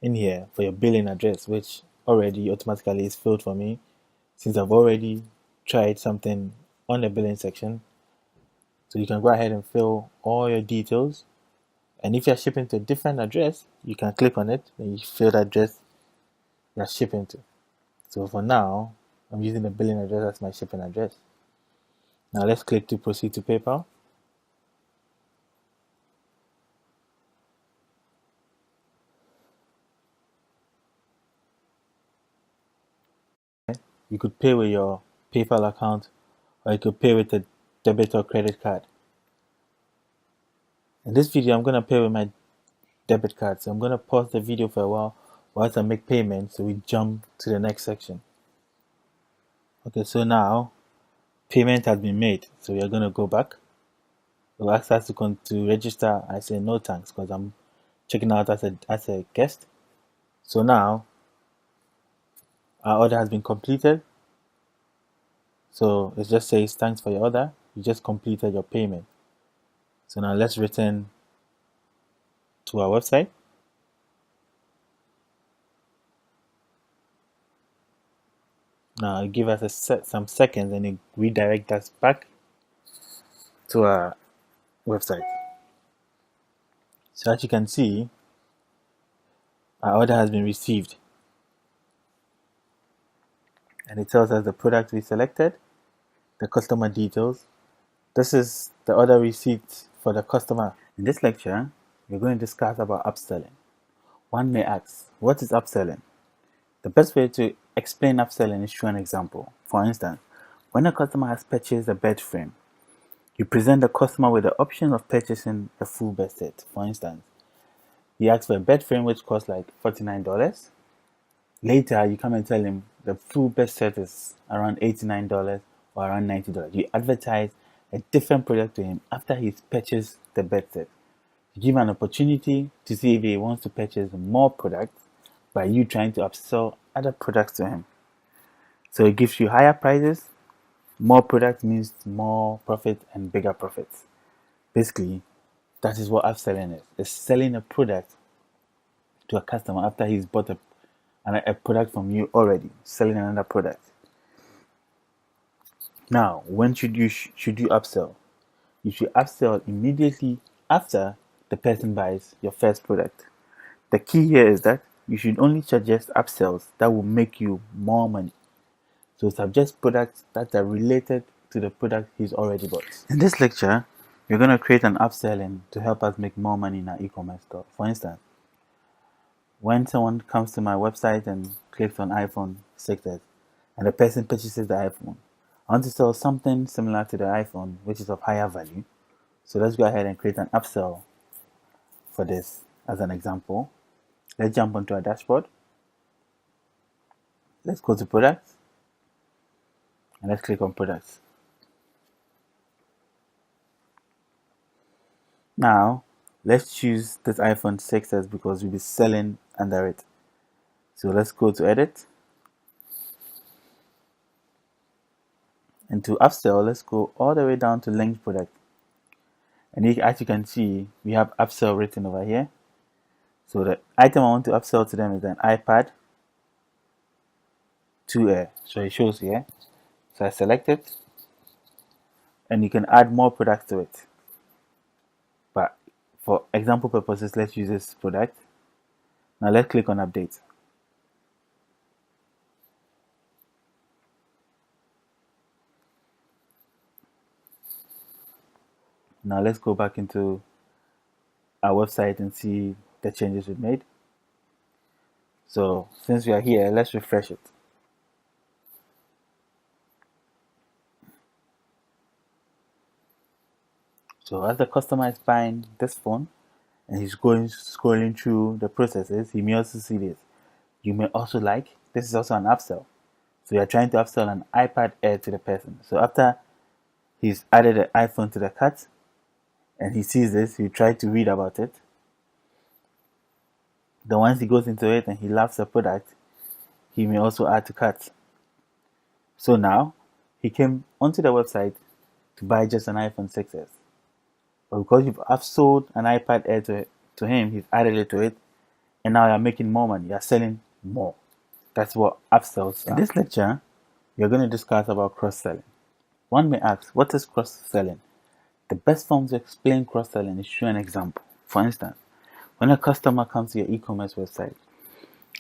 in here for your billing address, which already automatically is filled for me since I've already tried something on the billing section. So you can go ahead and fill all your details. And if you're shipping to a different address, you can click on it and you fill the address you're shipping to. So for now, I'm using the billing address as my shipping address. Now let's click to proceed to PayPal. You could pay with your PayPal account or you could pay with a debit or credit card. In this video, I'm going to pay with my debit card. So I'm going to pause the video for a while whilst I make payment so we jump to the next section. Okay, so now payment has been made. So we are going to go back. We'll ask us to register. I say no thanks because I'm checking out as a guest. So now our order has been completed. So it just says thanks for your order. You just completed your payment. So now let's return to our website. Now it give us some seconds and it redirect us back to our website. So as you can see, our order has been received. And it tells us the product we selected, the customer details. This is the order receipt for the customer. In this lecture, we're going to discuss about upselling. One may ask, what is upselling? The best way to explain upselling is through an example. For instance, when a customer has purchased a bed frame, you present the customer with the option of purchasing a full bed set. For instance, he asks for a bed frame which costs like $49. Later, you come and tell him the full bed set is around $89 or around $90. You advertise a different product to him after he's purchased the bed set. You give an opportunity to see if he wants to purchase more products by you trying to upsell other products to him. So it gives you higher prices. More products means more profit and bigger profits. Basically, that is what upselling is. It's selling a product to a customer after he's bought a product from you already, selling another product. Now, when should you upsell? You should upsell immediately after the person buys your first product. The key here is that you should only suggest upsells that will make you more money. So suggest products that are related to the product he's already bought. In this lecture, we're going to create an upselling to help us make more money in our e-commerce store. For instance, when someone comes to my website and clicks on iPhone 6s and the person purchases the iPhone, I want to sell something similar to the iPhone, which is of higher value. So let's go ahead and create an upsell for this as an example. Let's jump onto our dashboard. Let's go to products and let's click on products. Now, let's choose this iPhone 6s because we'll be selling under it. So let's go to edit. And to upsell, let's go all the way down to linked product. And as you can see, we have upsell written over here. So the item I want to upsell to them is an iPad 2 So it shows here. So I select it. And you can add more products to it. But for example purposes, let's use this product. Now let's click on update. Now let's go back into our website and see the changes we've made. So since we are here, let's refresh it. So as the customer is buying this phone and he's scrolling through the processes, he may also see this. You may also like, this is also an upsell. So you're trying to upsell an iPad Air to the person. So after he's added the iPhone to the cart and he sees this, he tries to read about it. Then once he goes into it and he loves the product, he may also add to cart. So now he came onto the website to buy just an iPhone 6s. But because you've upsold an iPad Air to him, he's added it to it, and now you're making more money. You're selling more. That's what upsells are. In this lecture, we're going to discuss about cross-selling. One may ask, what is cross-selling? The best form to explain cross-selling is through an example. For instance, when a customer comes to your e-commerce website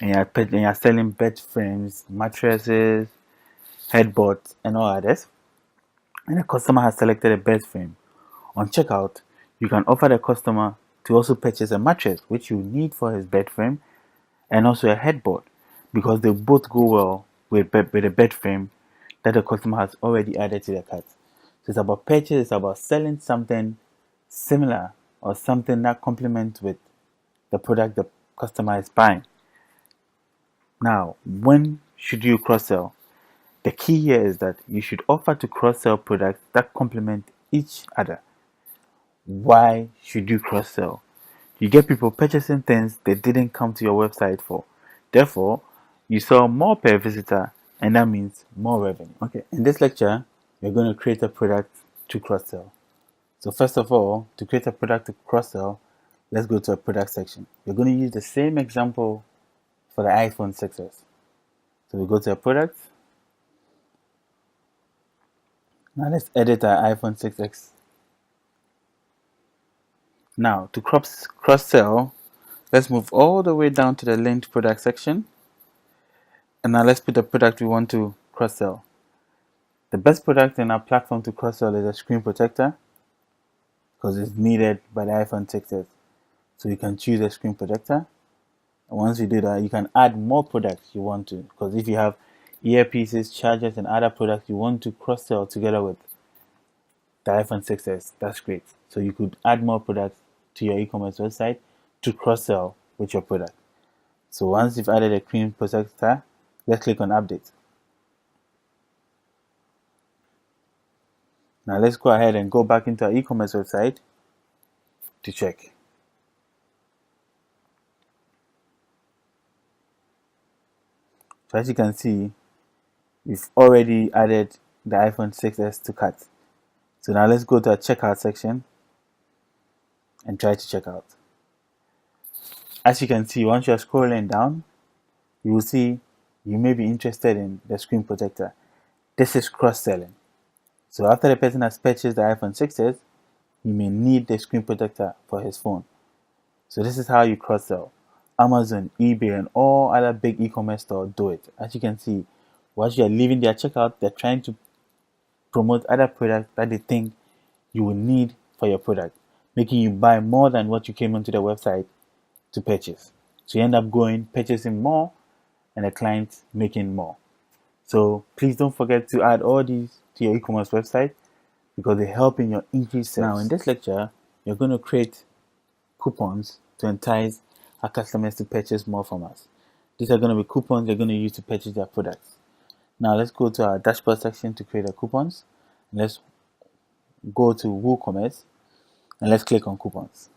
and you're selling bed frames, mattresses, headboards, and all others, and the customer has selected a bed frame, on checkout, you can offer the customer to also purchase a mattress, which you need for his bed frame, and also a headboard, because they both go well with a bed frame that the customer has already added to their cart. So it's about purchase, it's about selling something similar or something that complements with the product the customer is buying. Now, when should you cross-sell? The key here is that you should offer to cross-sell products that complement each other. Why should you cross-sell? You get people purchasing things they didn't come to your website for. Therefore, you sell more per visitor, and that means more revenue. Okay, in this lecture, we're going to create a product to cross-sell. So first of all, to create a product to cross-sell, let's go to a product section. We're going to use the same example for the iPhone 6s. So we go to a product. Now let's edit our iPhone 6s. Now, to cross-sell, let's move all the way down to the linked product section. And now let's put the product we want to cross-sell. The best product in our platform to cross-sell is a screen protector, because it's needed by the iPhone 6s. So you can choose a screen protector. And once you do that, you can add more products you want to. Because if you have earpieces, chargers, and other products you want to cross-sell together with the iPhone 6s, that's great. So you could add more products to your e-commerce website to cross-sell with your product. So once you've added a screen protector, let's click on update. Now let's go ahead and go back into our e-commerce website to check. So as you can see, we've already added the iPhone 6s to cart. So now let's go to our checkout section and try to check out. As you can see, once you're scrolling down, you will see you may be interested in the screen protector. This is cross-selling. So after the person has purchased the iPhone 6s, he may need the screen protector for his phone. So this is how you cross-sell. Amazon, eBay, and all other big e-commerce stores do it. As you can see, once you're leaving their checkout, they're trying to promote other products that they think you will need for your product, making you buy more than what you came onto the website to purchase. So you end up purchasing more, and the client making more. So please don't forget to add all these to your e-commerce website because they help in your increased sales. Now in this lecture, you're going to create coupons to entice our customers to purchase more from us. These are going to be coupons they're going to use to purchase their products. Now let's go to our dashboard section to create our coupons. Let's go to WooCommerce and let's click on coupons.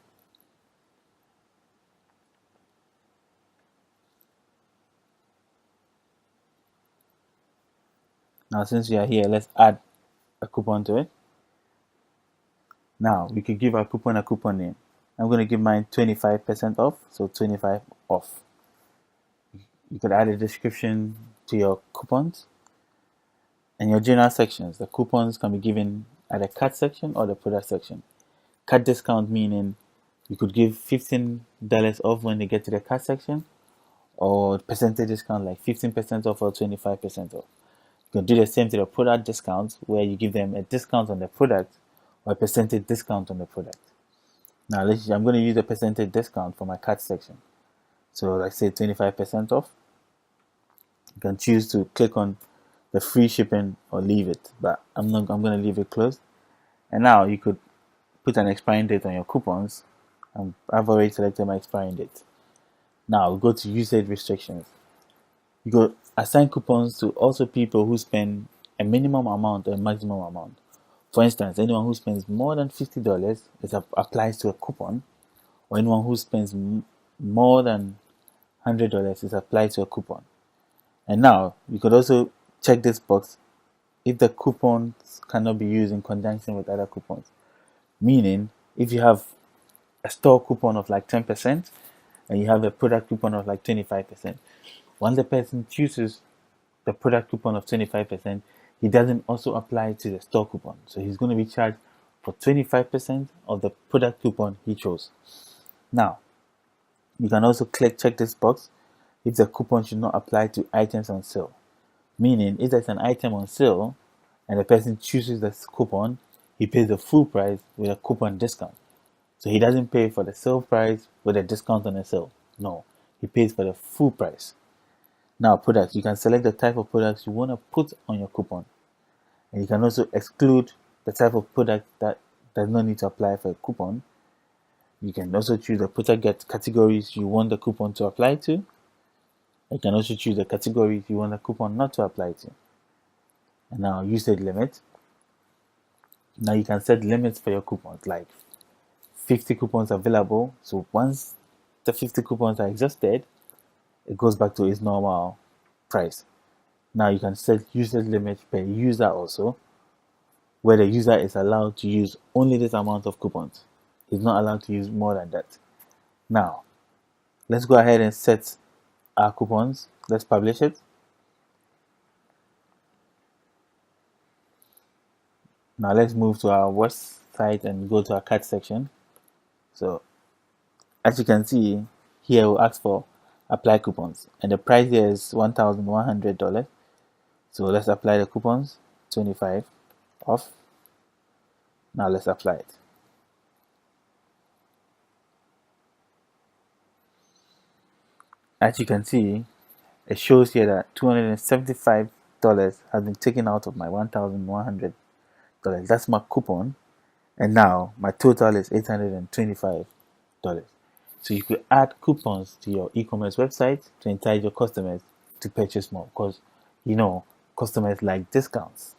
Now since we are here, let's add a coupon to it. Now we could give our coupon a coupon name. I'm going to give mine 25% off, so 25 off. You could add a description to your coupons and your general sections. The coupons can be given at the cart section or the product section. Cart discount meaning you could give $15 off when they get to the cart section, or percentage discount like 15% off or 25% off. You can do the same to the product discounts where you give them a discount on the product or a percentage discount on the product. Now I'm going to use a percentage discount for my cart section. So like say 25% off. You can choose to click on the free shipping or leave it, but I'm going to leave it closed. And now you could put an expiring date on your coupons. I've already selected my expiring date. Now go to usage restrictions. You could assign coupons to also people who spend a minimum amount or a maximum amount. For instance, anyone who spends more than $50 applies to a coupon, or anyone who spends more than $100 is applied to a coupon. And now you could also check this box if the coupons cannot be used in conjunction with other coupons. Meaning, if you have a store coupon of like 10% and you have a product coupon of like 25%, once the person chooses the product coupon of 25%, he doesn't also apply to the store coupon. So he's going to be charged for 25% of the product coupon he chose. Now, you can also check this box if the coupon should not apply to items on sale. Meaning, if there's an item on sale and the person chooses the coupon, he pays the full price with a coupon discount. So he doesn't pay for the sale price with a discount on the sale. No, he pays for the full price. Now, products. You can select the type of products you want to put on your coupon. And you can also exclude the type of product that does not need to apply for a coupon. You can also choose the product categories you want the coupon to apply to. You can also choose the categories you want the coupon not to apply to. And now usage limit. Now you can set limits for your coupons, like 50 coupons available. So once the 50 coupons are exhausted, it goes back to its normal price. Now you can set usage limit per user also, where the user is allowed to use only this amount of coupons. He's not allowed to use more than that. Now, let's go ahead and set our coupons. Let's publish it. Now let's move to our website and go to our cart section. So, as you can see, here we'll ask for apply coupons, and the price here is $1,100. So let's apply the coupons, 25 off. Now let's apply it. As you can see, it shows here that $275 has been taken out of my $1,100. That's my coupon, and now my total is $825. So you could add coupons to your e-commerce website to entice your customers to purchase more, because customers like discounts.